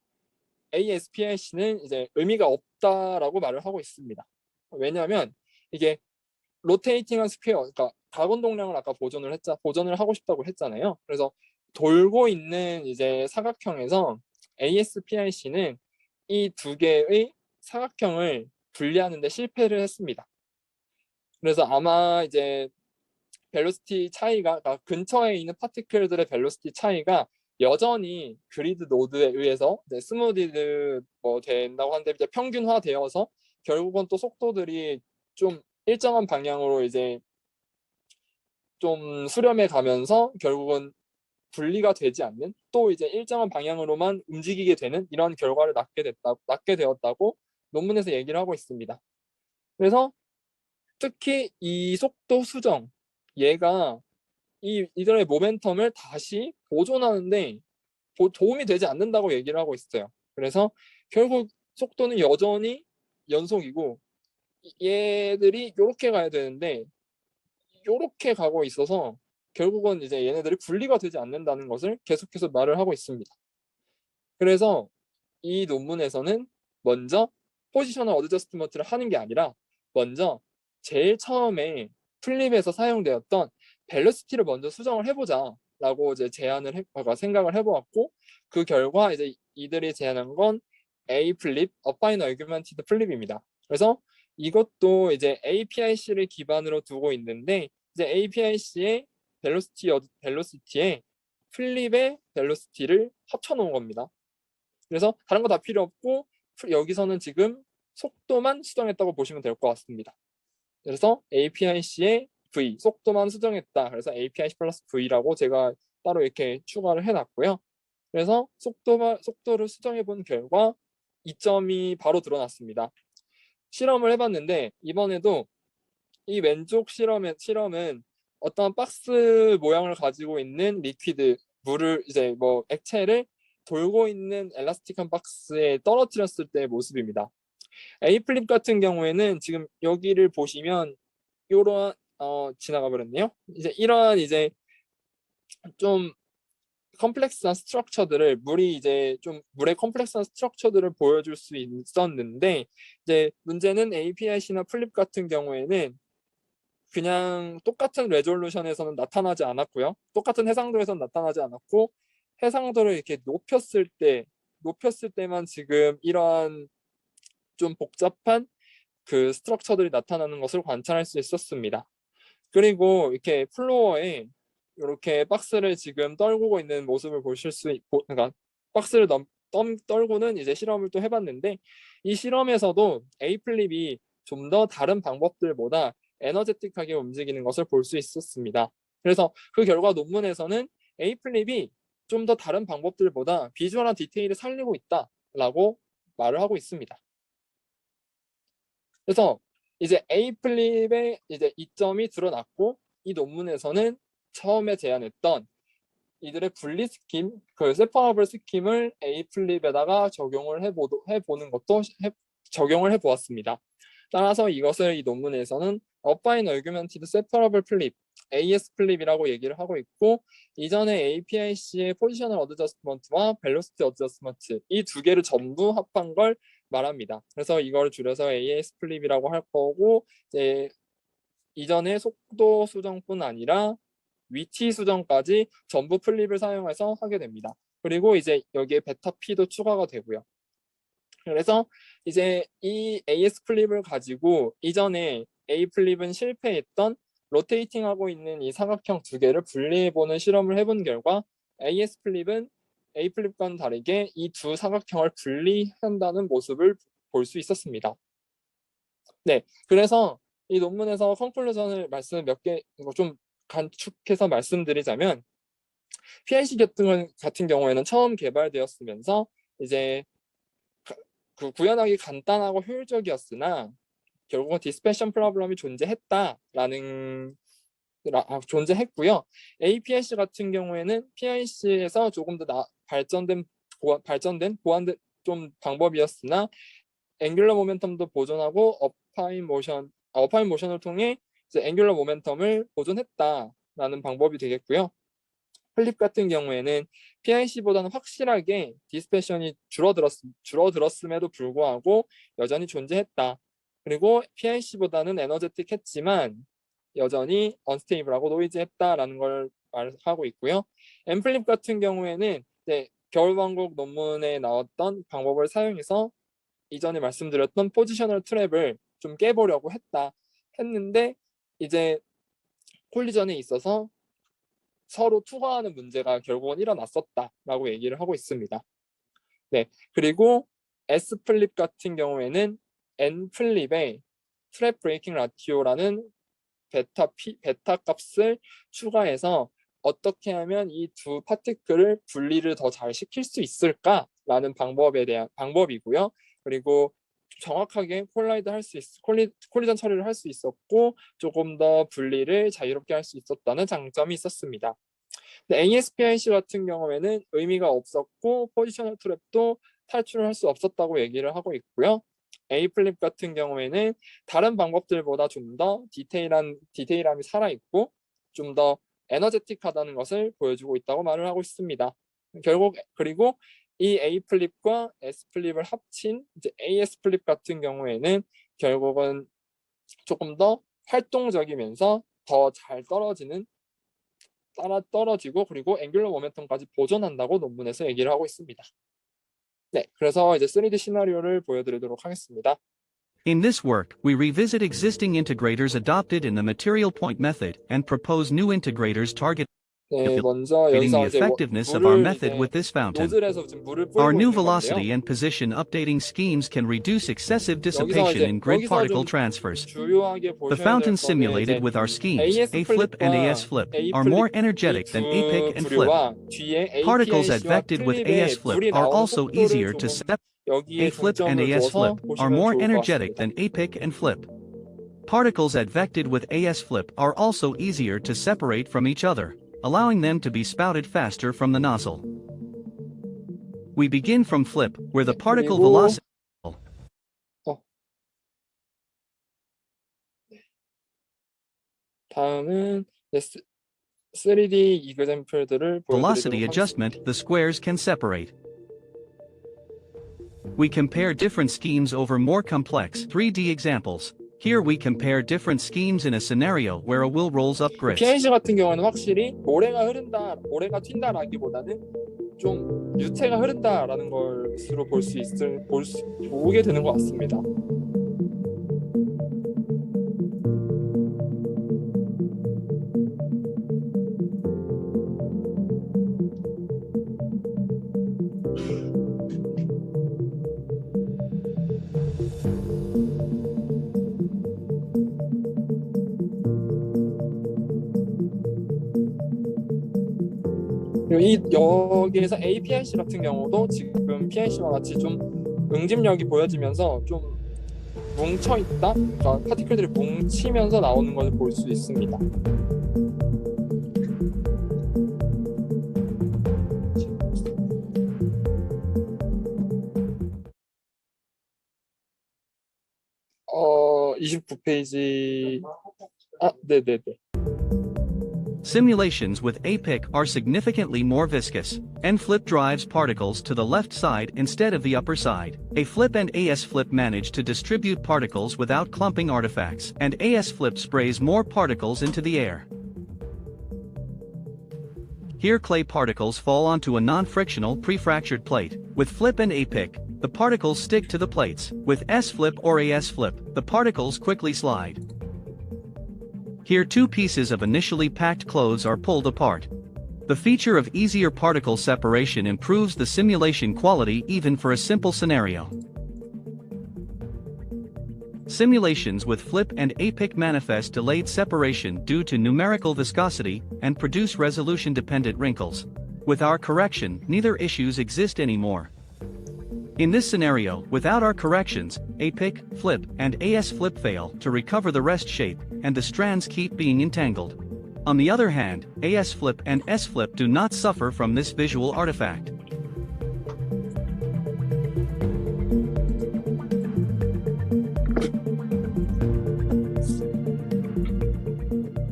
ASPIC는 이제 의미가 없다라고 말을 하고 있습니다. 왜냐하면 이게 로테이팅한 스퀘어, 그러니까 가운동량을 아까 보존을 하고 싶다고 했잖아요. 그래서 돌고 있는 이제 사각형에서 ASPIC는 이 두 개의 사각형을 분리하는데 실패를 했습니다. 그래서 아마 이제 벨로시티 차이가 그러니까 근처에 있는 파티클들의 벨로시티 차이가 여전히 그리드 노드에 의해서 스무디드 된다고 하는데 이제 평균화되어서 결국은 또 속도들이 좀 일정한 방향으로 이제 좀 수렴해 가면서 결국은 분리가 되지 않는 또 이제 일정한 방향으로만 움직이게 되는 이런 결과를 낳게 되었다고 논문에서 얘기를 하고 있습니다. 그래서 특히 이 속도 수정 얘가 이들의 모멘텀을 다시 보존하는데 도움이 되지 않는다고 얘기를 하고 있어요. 그래서 결국 속도는 여전히 연속이고 얘들이 이렇게 가야 되는데 이렇게 가고 있어서 결국은 이제 얘네들이 분리가 되지 않는다는 것을 계속해서 말을 하고 있습니다. 그래서 이 논문에서는 먼저 포지셔널 어드저스트먼트를 하는 게 아니라 먼저 제일 처음에 플립에서 사용되었던 벨로시티를 먼저 수정을 해보자 라고 이제 생각을 해보았고, 그 결과 이제 이들이 제안한 건 A 플립, 어파인 어규먼티드 플립입니다. 그래서 이것도 이제 APIC를 기반으로 두고 있는데, 이제 APIC의 벨로시티에 플립의 벨로시티를 합쳐놓은 겁니다. 그래서 다른 거 다 필요 없고 여기서는 지금 속도만 수정했다고 보시면 될 것 같습니다. 그래서 APIC의 V, 속도만 수정했다. 그래서 APIC 플러스 V라고 제가 따로 이렇게 추가를 해놨고요. 그래서 속도를 수정해 본 결과 이점이 바로 드러났습니다. 실험을 해봤는데 이번에도 이 왼쪽 실험은 어떤 박스 모양을 가지고 있는 리퀴드, 물을 이제 뭐 액체를 돌고 있는 엘라스틱한 박스에 떨어뜨렸을 때의 모습입니다. A 플립 같은 경우에는 지금 여기를 보시면 이러한 지나가 버렸네요. 이제 이러한 이제 좀 컴플렉스한 스트럭처들을 물의 컴플렉스한 스트럭처들을 보여줄 수 있었는데, 이제 문제는 APIC나 플립 같은 경우에는 그냥 똑같은 레졸루션에서는 나타나지 않았고요. 똑같은 해상도에서는 나타나지 않았고, 해상도를 이렇게 높였을 때만 지금 이러한 좀 복잡한 그 스트럭처들이 나타나는 것을 관찰할 수 있었습니다. 그리고 이렇게 플로어에 이렇게 박스를 지금 떨구고 있는 모습을 그러니까 박스를 떨구는 이제 실험을 또 해봤는데, 이 실험에서도 A 플립이 좀 더 다른 방법들보다 에너제틱하게 움직이는 것을 볼 수 있었습니다. 그래서 그 결과 논문에서는 A 플립이 좀 더 다른 방법들보다 비주얼한 디테일을 살리고 있다라고 말을 하고 있습니다. 그래서 이제 A 플립의 이제 이점이 드러났고, 이 논문에서는 처음에 제안했던 이들의 분리 스킴, 그 세퍼러블 스킴을 A 플립에다가 적용을 해보았습니다. 따라서 이것을 이 논문에서는 어파인 어규먼티드 세퍼러블 플립, AS 플립이라고 얘기를 하고 있고, 이전에 APIC의 포지셔널 어드저스트먼트와 벨로시티 어드저스트먼트 이 두 개를 전부 합한 걸 말합니다. 그래서 이걸 줄여서 AS 플립이라고 할 거고, 이제 이전에 속도 수정뿐 아니라 위치 수정까지 전부 플립을 사용해서 하게 됩니다. 그리고 이제 여기에 베타 P도 추가가 되고요. 그래서 이제 이 AS 플립을 가지고 이전에 A 플립은 실패했던 로테이팅 하고 있는 이 사각형 두 개를 분리해보는 실험을 해본 결과 AS 플립은 A 플립과는 다르게 이 두 사각형을 분리한다는 모습을 볼 수 있었습니다. 네, 그래서 이 논문에서 컨클루전을 몇 개 좀 간축해서 말씀드리자면, PIC 같은 경우에는 처음 개발되었으면서 이제 그 구현하기 간단하고 효율적이었으나 결국은 디스패션 프로블럼이 존재했고요. APIC 같은 경우에는 PIC에서 조금 더 발전된 보완된 좀 방법이었으나 앵귤러 모멘텀도 보존하고 어파인 모션을 통해 이제 앵귤러 모멘텀을 보존했다라는 방법이 되겠고요. 플립 같은 경우에는 PIC보다는 확실하게 디스패션이 줄어들었음에도 불구하고 여전히 존재했다. 그리고 PIC보다는 에너제틱했지만 여전히 언스테이블하고 노이즈했다라는 걸 말하고 있고요. 엠플립 같은 경우에는 이제 겨울왕국 논문에 나왔던 방법을 사용해서 이전에 말씀드렸던 포지셔널 트랩을 좀 깨보려고 했는데 이제 콜리전에 있어서 서로 투과하는 문제가 결국은 일어났었다라고 얘기를 하고 있습니다. 네, 그리고 S 플립 같은 경우에는 N 플립에 트랩 브레이킹 라티오라는 베타 값을 추가해서 어떻게 하면 이 두 파티클을 분리를 더 잘 시킬 수 있을까라는 방법이고요. 그리고 정확하게 콜리전 처리를 할 수 있었고 조금 더 분리를 자유롭게 할 수 있었다는 장점이 있었습니다. ASPIC 같은 경우에는 의미가 없었고 포지셔널 트랩도 탈출을 할 수 없었다고 얘기를 하고 있고요. A플립 같은 경우에는 다른 방법들보다 좀 더 디테일함이 살아있고 좀 더 에너제틱하다는 것을 보여주고 있다고 말을 하고 있습니다. 결국 그리고 이 A플립과 S플립을 합친 이제 AS플립 같은 경우에는 결국은 조금 더 활동적이면서 더 잘 떨어지고 그리고 앵귤러 모멘텀까지 보존한다고 논문에서 얘기를 하고 있습니다. 네, 그래서 이제 3D 시나리오를 보여드리도록 하겠습니다. In this work, we revisit existing integrators adopted in the material point method and propose new integrators targeting 네, 먼저 the 여기서 이제 effectiveness of our 물을 method 이제 with this fountain. 노즐에서 지금 물을 Our 뿌리고 new 있는 velocity 건데요. and position updating schemes can reduce excessive 여기서 dissipation in grid 여기서 particle 좀 transfers. 주요하게 The 보셔야 될 fountains 거는 simulated 이제 with our schemes, AS A-flip and 플립과 AS-flip, A are more 플립 energetic than A-pick 이두 and flip. 부류와 뒤에 Particles APIC와 advected with 플립에 AS-flip 물이 are 나오는 also 속도를 easier to 조금 separate. 여기에 A-flip and 중점을 AS-flip 두어서 are 보시면 more 좋을 것 energetic 같습니다. than A-pick and flip. Particles advected with AS-flip are also easier to separate from each other, allowing them to be spouted faster from the nozzle. We begin from flip, where the particle 그리고 velocity 다음은 3D 이그젬플들을 velocity 보여드리도록 adjustment, 하겠습니다. the squares can separate. We compare different schemes over more complex 3D examples. Here we compare different schemes in a scenario where a wheel rolls up grits. PIC 같은 경우는 확실히 모래가 튄다라기보다는 좀 유체가 흐른다라는 것으로 보게 되는 것 같습니다. 그리고 여기에서 APIC 같은 경우도 지금 PIC와 같이 좀 응집력이 보여지면서 좀 뭉쳐있다? 그러니까 파티클들이 뭉치면서 나오는 것을 볼 수 있습니다. 어, 29페이지. 네네네. Simulations with A-pick are significantly more viscous. N-flip drives particles to the left side instead of the upper side. A-flip and AS-flip manage to distribute particles without clumping artifacts, and AS-flip sprays more particles into the air. Here clay particles fall onto a non-frictional pre-fractured plate. With flip and A-pick, the particles stick to the plates. With S-flip or AS-flip, the particles quickly slide. Here two pieces of initially packed clothes are pulled apart. The feature of easier particle separation improves the simulation quality even for a simple scenario. Simulations with flip and A-pick manifest delayed separation due to numerical viscosity and produce resolution-dependent wrinkles. With our correction, neither issues exist anymore. In this scenario, without our corrections, A-pick, flip, and AS-flip fail to recover the rest shape, and the strands keep being entangled. On the other hand, AS-flip and S-flip do not suffer from this visual artifact.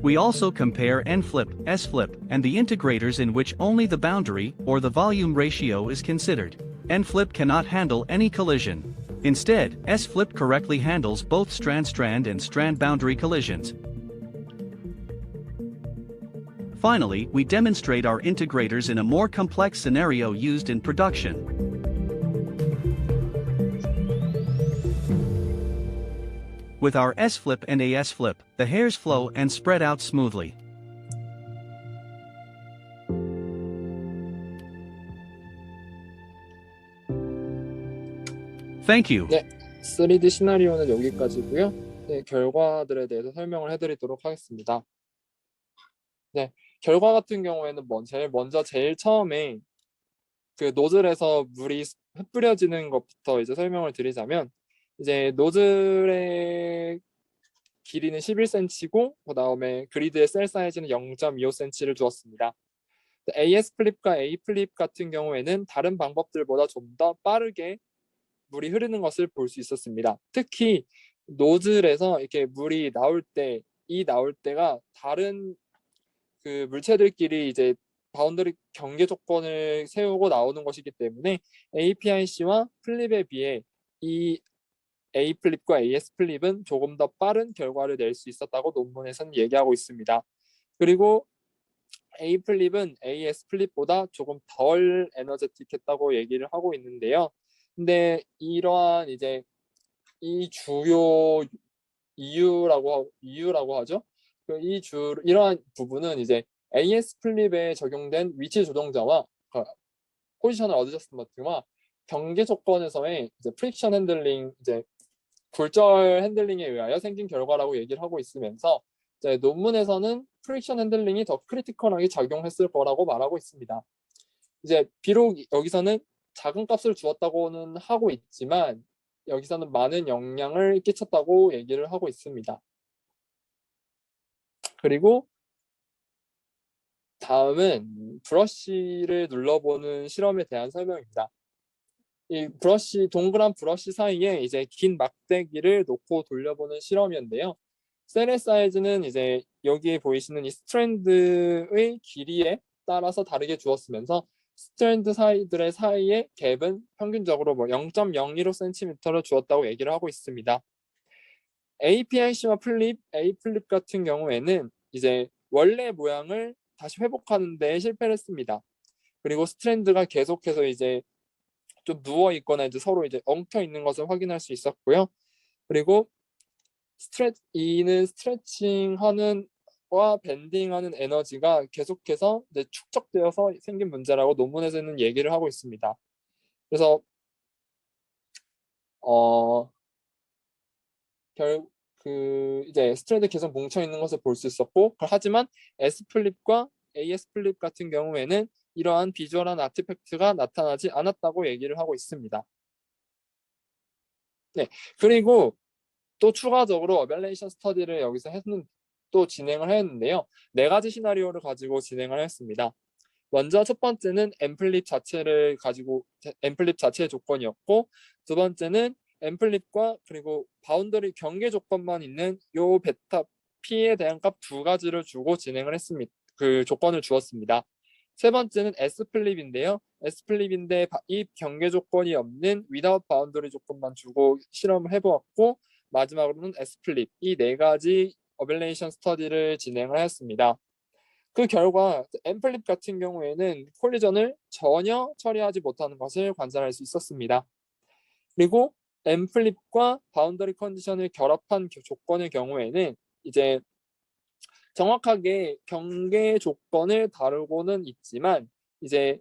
We also compare N-flip, S-flip, and the integrators in which only the boundary or the volume ratio is considered. N-flip cannot handle any collision. Instead, S-flip correctly handles both strand-strand and strand boundary collisions. Finally, we demonstrate our integrators in a more complex scenario used in production. With our S-flip and AS-flip, the hairs flow and spread out smoothly. Thank you. 네, 3D 시나리오는 여기까지고요. 네, 결과들에 대해서 설명을 해드리도록 하겠습니다. 네, 결과 같은 경우에는 제일 처음에 그 노즐에서 물이 흩뿌려지는 것부터 이제 설명을 드리자면 이제 노즐의 길이는 11cm고 그 다음에 그리드의 셀 사이즈는 0.25cm를 주었습니다. AS 플립과 A 플립 같은 경우에는 다른 방법들보다 좀 더 빠르게 물이 흐르는 것을 볼 수 있었습니다. 특히 노즐에서 이렇게 물이 나올 때가 다른 그 물체들끼리 이제 바운더리 경계 조건을 세우고 나오는 것이기 때문에 APIC와 플립에 비해 이 A 플립과 AS 플립은 조금 더 빠른 결과를 낼 수 있었다고 논문에서는 얘기하고 있습니다. 그리고 A 플립은 AS 플립보다 조금 덜 에너제틱했다고 얘기를 하고 있는데요. 근데 이러한 이제 이 주요 이유라고 하죠. 이러한 부분은 이제 AS 플립에 적용된 위치 조정자와 포지셔널 어드저스트먼트와 경계 조건에서의 이제 프릭션 핸들링, 이제 굴절 핸들링에 의하여 생긴 결과라고 얘기를 하고 있으면서 이제 논문에서는 프릭션 핸들링이 더 크리티컬하게 작용했을 거라고 말하고 있습니다. 이제 비록 여기서는 작은 값을 주었다고는 하고 있지만 여기서는 많은 영향을 끼쳤다고 얘기를 하고 있습니다. 그리고 다음은 브러쉬를 눌러보는 실험에 대한 설명입니다. 이 동그란 브러쉬 사이에 이제 긴 막대기를 놓고 돌려보는 실험이었는데요. 셀의 사이즈는 이제 여기에 보이시는 이 스트랜드의 길이에 따라서 다르게 주었으면서 스트랜드 사이들의 사이의 갭은 평균적으로 0.015cm를 주었다고 얘기를 하고 있습니다. APIC와 A 플립 같은 경우에는 이제 원래 모양을 다시 회복하는 데 실패를 했습니다. 그리고 스트랜드가 계속해서 이제 좀 누워 있거나 이제 서로 이제 엉켜 있는 것을 확인할 수 있었고요. 그리고 이는 스트레칭하는 와 밴딩하는 에너지가 계속해서 이제 축적되어서 생긴 문제라고 논문에서는 얘기를 하고 있습니다. 그래서 이제 스트랜드 계속 뭉쳐 있는 것을 볼 수 있었고, 하지만 S 플립과 AS 플립 같은 경우에는 이러한 비주얼한 아티팩트가 나타나지 않았다고 얘기를 하고 있습니다. 네, 그리고 또 추가적으로 어벨레이션 스터디를 여기서 또 진행을 했는데요. 4가지 시나리오를 가지고 진행을 했습니다. 먼저 첫 번째는 앰플립 자체의 조건이었고, 두 번째는 앰플립과 그리고 바운더리 경계 조건만 있는 요 베타 P에 대한 값 2가지를 주고 진행을 했습니다. 그 조건을 주었습니다. 세 번째는 S플립인데요. S플립인데 이 경계 조건이 없는 without 바운더리 조건만 주고 실험을 해보았고, 마지막으로는 S플립, 이 4가지 어벨레이션 스터디를 진행을 했습니다. 그 결과 앰플립 같은 경우에는 콜리전을 전혀 처리하지 못하는 것을 관찰할 수 있었습니다. 그리고 앰플립과 바운더리 컨디션을 결합한 조건의 경우에는 이제 정확하게 경계 조건을 다루고는 있지만 이제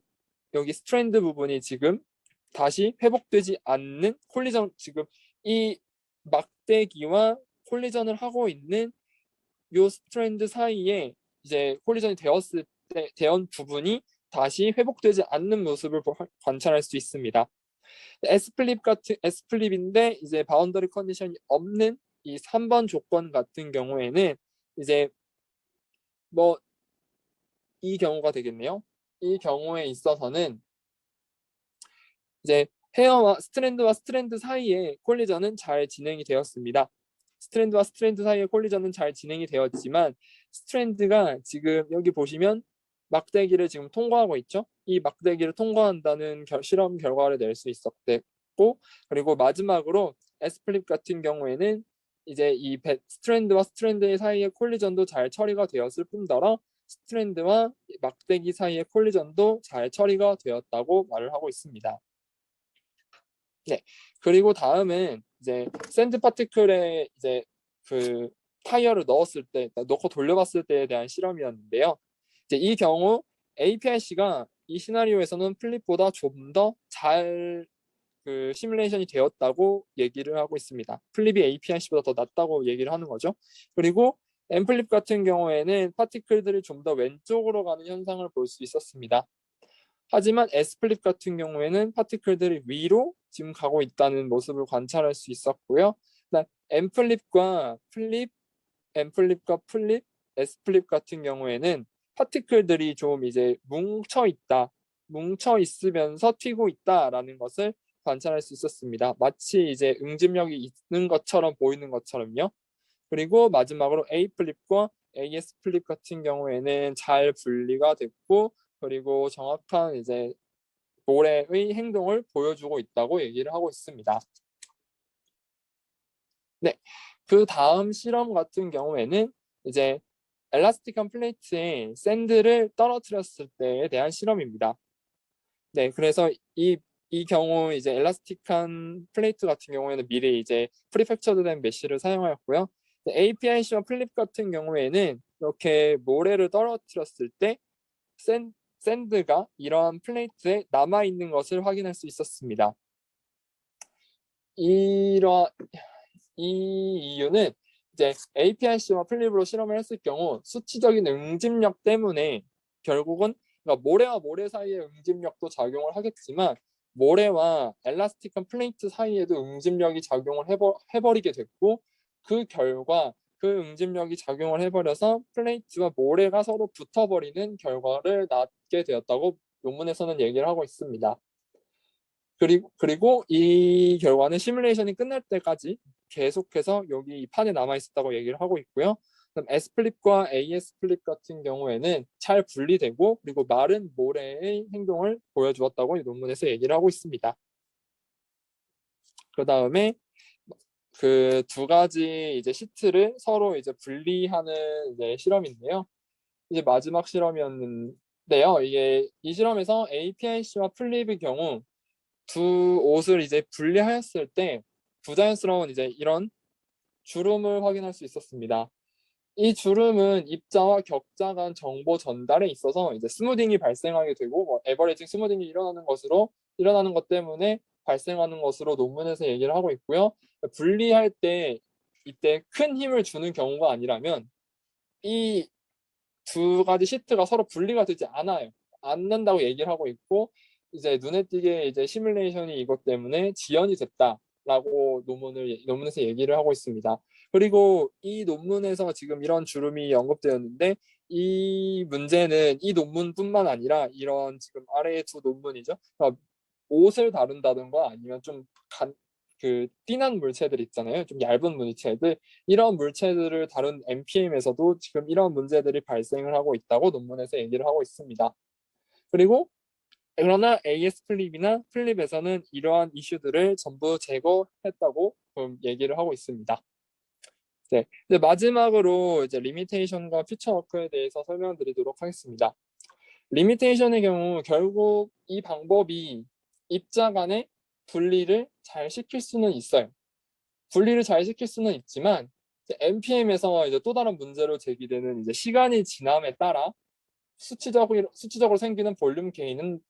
여기 스트랜드 부분이 지금 다시 회복되지 않는 콜리전, 지금 이 막대기와 콜리전을 하고 있는 요 스트랜드 사이에 이제 콜리전이 되었 부분이 다시 회복되지 않는 모습을 관찰할 수 있습니다. S플립인데 이제 바운더리 컨디션이 없는 이 3번 조건 같은 경우에는 이제 이 경우가 되겠네요. 이 경우에 있어서는 이제 스트랜드와 스트랜드 사이의 콜리전은 잘 진행이 되었습니다. 스트랜드와 스트랜드 사이의 콜리전은 잘 진행이 되었지만 스트랜드가 지금 여기 보시면 막대기를 지금 통과하고 있죠. 이 막대기를 통과한다는 실험 결과를 낼 수 있었고, 그리고 마지막으로 S플립 같은 경우에는 이제 이 스트랜드와 스트랜드 사이의 콜리전도 잘 처리가 되었을 뿐더러 스트랜드와 막대기 사이의 콜리전도 잘 처리가 되었다고 말을 하고 있습니다. 네, 그리고 다음은 이제 샌드 파티클에 이제 그 타이어를 넣고 돌려봤을 때에 대한 실험이었는데요. 이제 이 경우 APIC가 이 시나리오에서는 플립보다 좀 더 잘 시뮬레이션이 되었다고 얘기를 하고 있습니다. 플립이 APIC보다 더 낫다고 얘기를 하는 거죠. 그리고 앰플립 같은 경우에는 파티클들이 좀 더 왼쪽으로 가는 현상을 볼 수 있었습니다. 하지만 S플립 같은 경우에는 파티클들이 위로 지금 가고 있다는 모습을 관찰할 수 있었고요. 그다음 M플립과 플립, M플립과 플립, S플립 같은 경우에는 파티클들이 좀 이제 뭉쳐 있으면서 튀고 있다라는 것을 관찰할 수 있었습니다. 마치 이제 응집력이 있는 것처럼 보이는 것처럼요. 그리고 마지막으로 A 플립과 AS 플립 같은 경우에는 잘 분리가 됐고, 그리고 정확한 이제 모래의 행동을 보여주고 있다고 얘기를 하고 있습니다. 네, 그 다음 실험 같은 경우에는 이제 엘라스틱한 플레이트에 샌드를 떨어뜨렸을 때에 대한 실험입니다. 네, 그래서 이 경우 이제 엘라스틱한 플레이트 같은 경우에는 미리 이제 프리팩처드된 메쉬를 사용하였고요. APIC와 플립 같은 경우에는 이렇게 모래를 떨어뜨렸을 때 샌드가 이러한 플레이트에 남아 있는 것을 확인할 수 있었습니다. 이 이유는 이제 APIC와 플립으로 실험을 했을 경우 수치적인 응집력 때문에 결국은 그러니까 모래와 모래 사이의 응집력도 작용을 하겠지만 모래와 엘라스틱한 플레이트 사이에도 응집력이 작용을 해버리게 됐고, 그 결과 그 응집력이 작용을 해버려서 플레이트와 모래가 서로 붙어버리는 결과를 낳게 되었다고 논문에서는 얘기를 하고 있습니다. 그리고 이 결과는 시뮬레이션이 끝날 때까지 계속해서 여기 이 판에 남아 있었다고 얘기를 하고 있고요. 그럼 S 플립과 AS 플립 같은 경우에는 잘 분리되고 그리고 마른 모래의 행동을 보여주었다고 이 논문에서 얘기를 하고 있습니다. 그 다음에 그 두 가지 이제 시트를 서로 이제 분리하는 이제 실험인데요. 이제 마지막 실험이었는데요. 이 실험에서 APIC와 플립의 경우 두 옷을 이제 분리하였을 때 부자연스러운 이제 이런 주름을 확인할 수 있었습니다. 이 주름은 입자와 격자 간 정보 전달에 있어서 이제 스무딩이 발생하게 되고 에버리징 스무딩이 일어나는 것 때문에 발생하는 것으로 논문에서 얘기를 하고 있고요. 분리할 때 이때 큰 힘을 주는 경우가 아니라면 이 두 가지 시트가 서로 분리가 되지 않는다고 얘기를 하고 있고, 이제 눈에 띄게 이제 시뮬레이션이 이것 때문에 지연이 됐다라고 논문에서 얘기를 하고 있습니다. 그리고 이 논문에서 지금 이런 주름이 언급되었는데 이 문제는 이 논문뿐만 아니라 이런 지금 아래의 두 논문이죠. 그러니까 옷을 다룬다든가 아니면 좀 띵한 물체들 있잖아요. 좀 얇은 물체들, 이런 물체들을 다룬 NPM에서도 지금 이런 문제들이 발생을 하고 있다고 논문에서 얘기를 하고 있습니다. 그러나 AS 플립이나 플립에서는 이러한 이슈들을 전부 제거했다고 얘기를 하고 있습니다. 네, 이제 마지막으로 이제 리미테이션과 퓨처 워크에 대해서 설명드리도록 하겠습니다. 리미테이션의 경우 결국 이 방법이 입자 간의 분리를 잘 시킬 수는 있어요. 분리를 잘 시킬 수는 있지만 NPM에서 이제 또 다른 문제로 제기되는 이제 시간이 지남에 따라 수치적으로 생기는 볼륨 게인은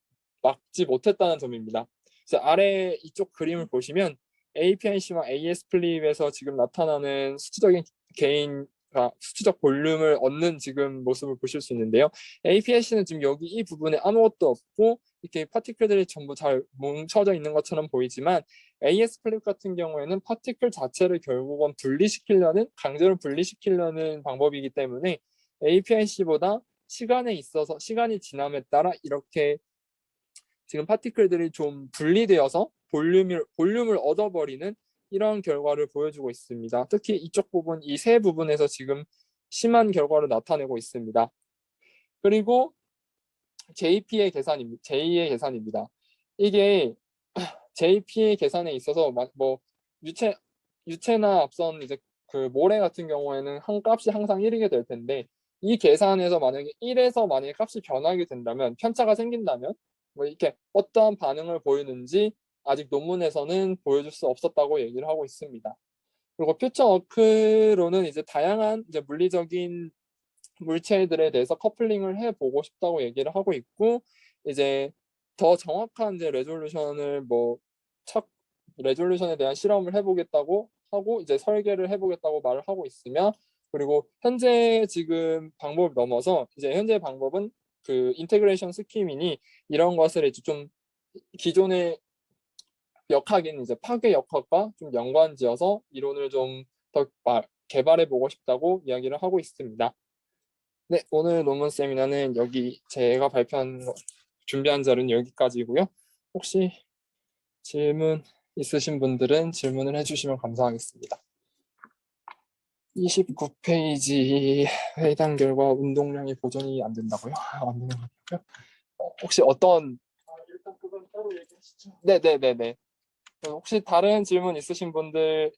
막지 못했다는 점입니다. 그래서 아래 이쪽 그림을 보시면 APIC와 AS 플립에서 지금 나타나는 수치적인 게인과 수치적 볼륨을 얻는 지금 모습을 보실 수 있는데요. APIC는 지금 여기 이 부분에 아무것도 없고 이렇게 파티클들이 전부 잘 뭉쳐져 있는 것처럼 보이지만 AS 플립 같은 경우에는 파티클 자체를 결국은 강제로 분리시키려는 방법이기 때문에 APIC보다 시간이 지남에 따라 이렇게 지금 파티클들이 좀 분리되어서 볼륨을 얻어버리는 이런 결과를 보여주고 있습니다. 특히 이쪽 부분, 이 세 부분에서 지금 심한 결과를 나타내고 있습니다. 그리고 JP의 계산입니다. 이게 JP의 계산에 있어서 뭐 유체나 앞선 이제 그 모래 같은 경우에는 한 값이 항상 1이게 될 텐데, 이 계산에서 만약에 1에서 만약에 값이 변하게 된다면, 편차가 생긴다면 뭐 이렇게 어떠한 반응을 보이는지 아직 논문에서는 보여줄 수 없었다고 얘기를 하고 있습니다. 그리고 퓨처 워크로는 이제 다양한 이제 물리적인 물체들에 대해서 커플링을 해보고 싶다고 얘기를 하고 있고, 이제 더 정확한 이제 레졸루션에 대한 실험을 해보겠다고 하고 이제 설계를 해보겠다고 말을 하고 있으며, 그리고 현재 지금 방법을 넘어서 이제 현재 방법은 그 인테그레이션 스킴이니 이런 것을 이제 좀 기존의 역학인 이제 파괴 역학과 좀 연관지어서 이론을 좀 더 개발해 보고 싶다고 이야기를 하고 있습니다. 네, 오늘 논문 세미나는 여기 제가 준비한 자료는 여기까지고요. 혹시 질문 있으신 분들은 질문을 해주시면 감사하겠습니다. 29페이지 회의당 결과 운동량이 보존이 안 된다고요? 안 되는 거고요. 혹시 어떤 일단 그건 따로 얘기하시죠. 네네네네. 혹시 다른 질문 있으신 분들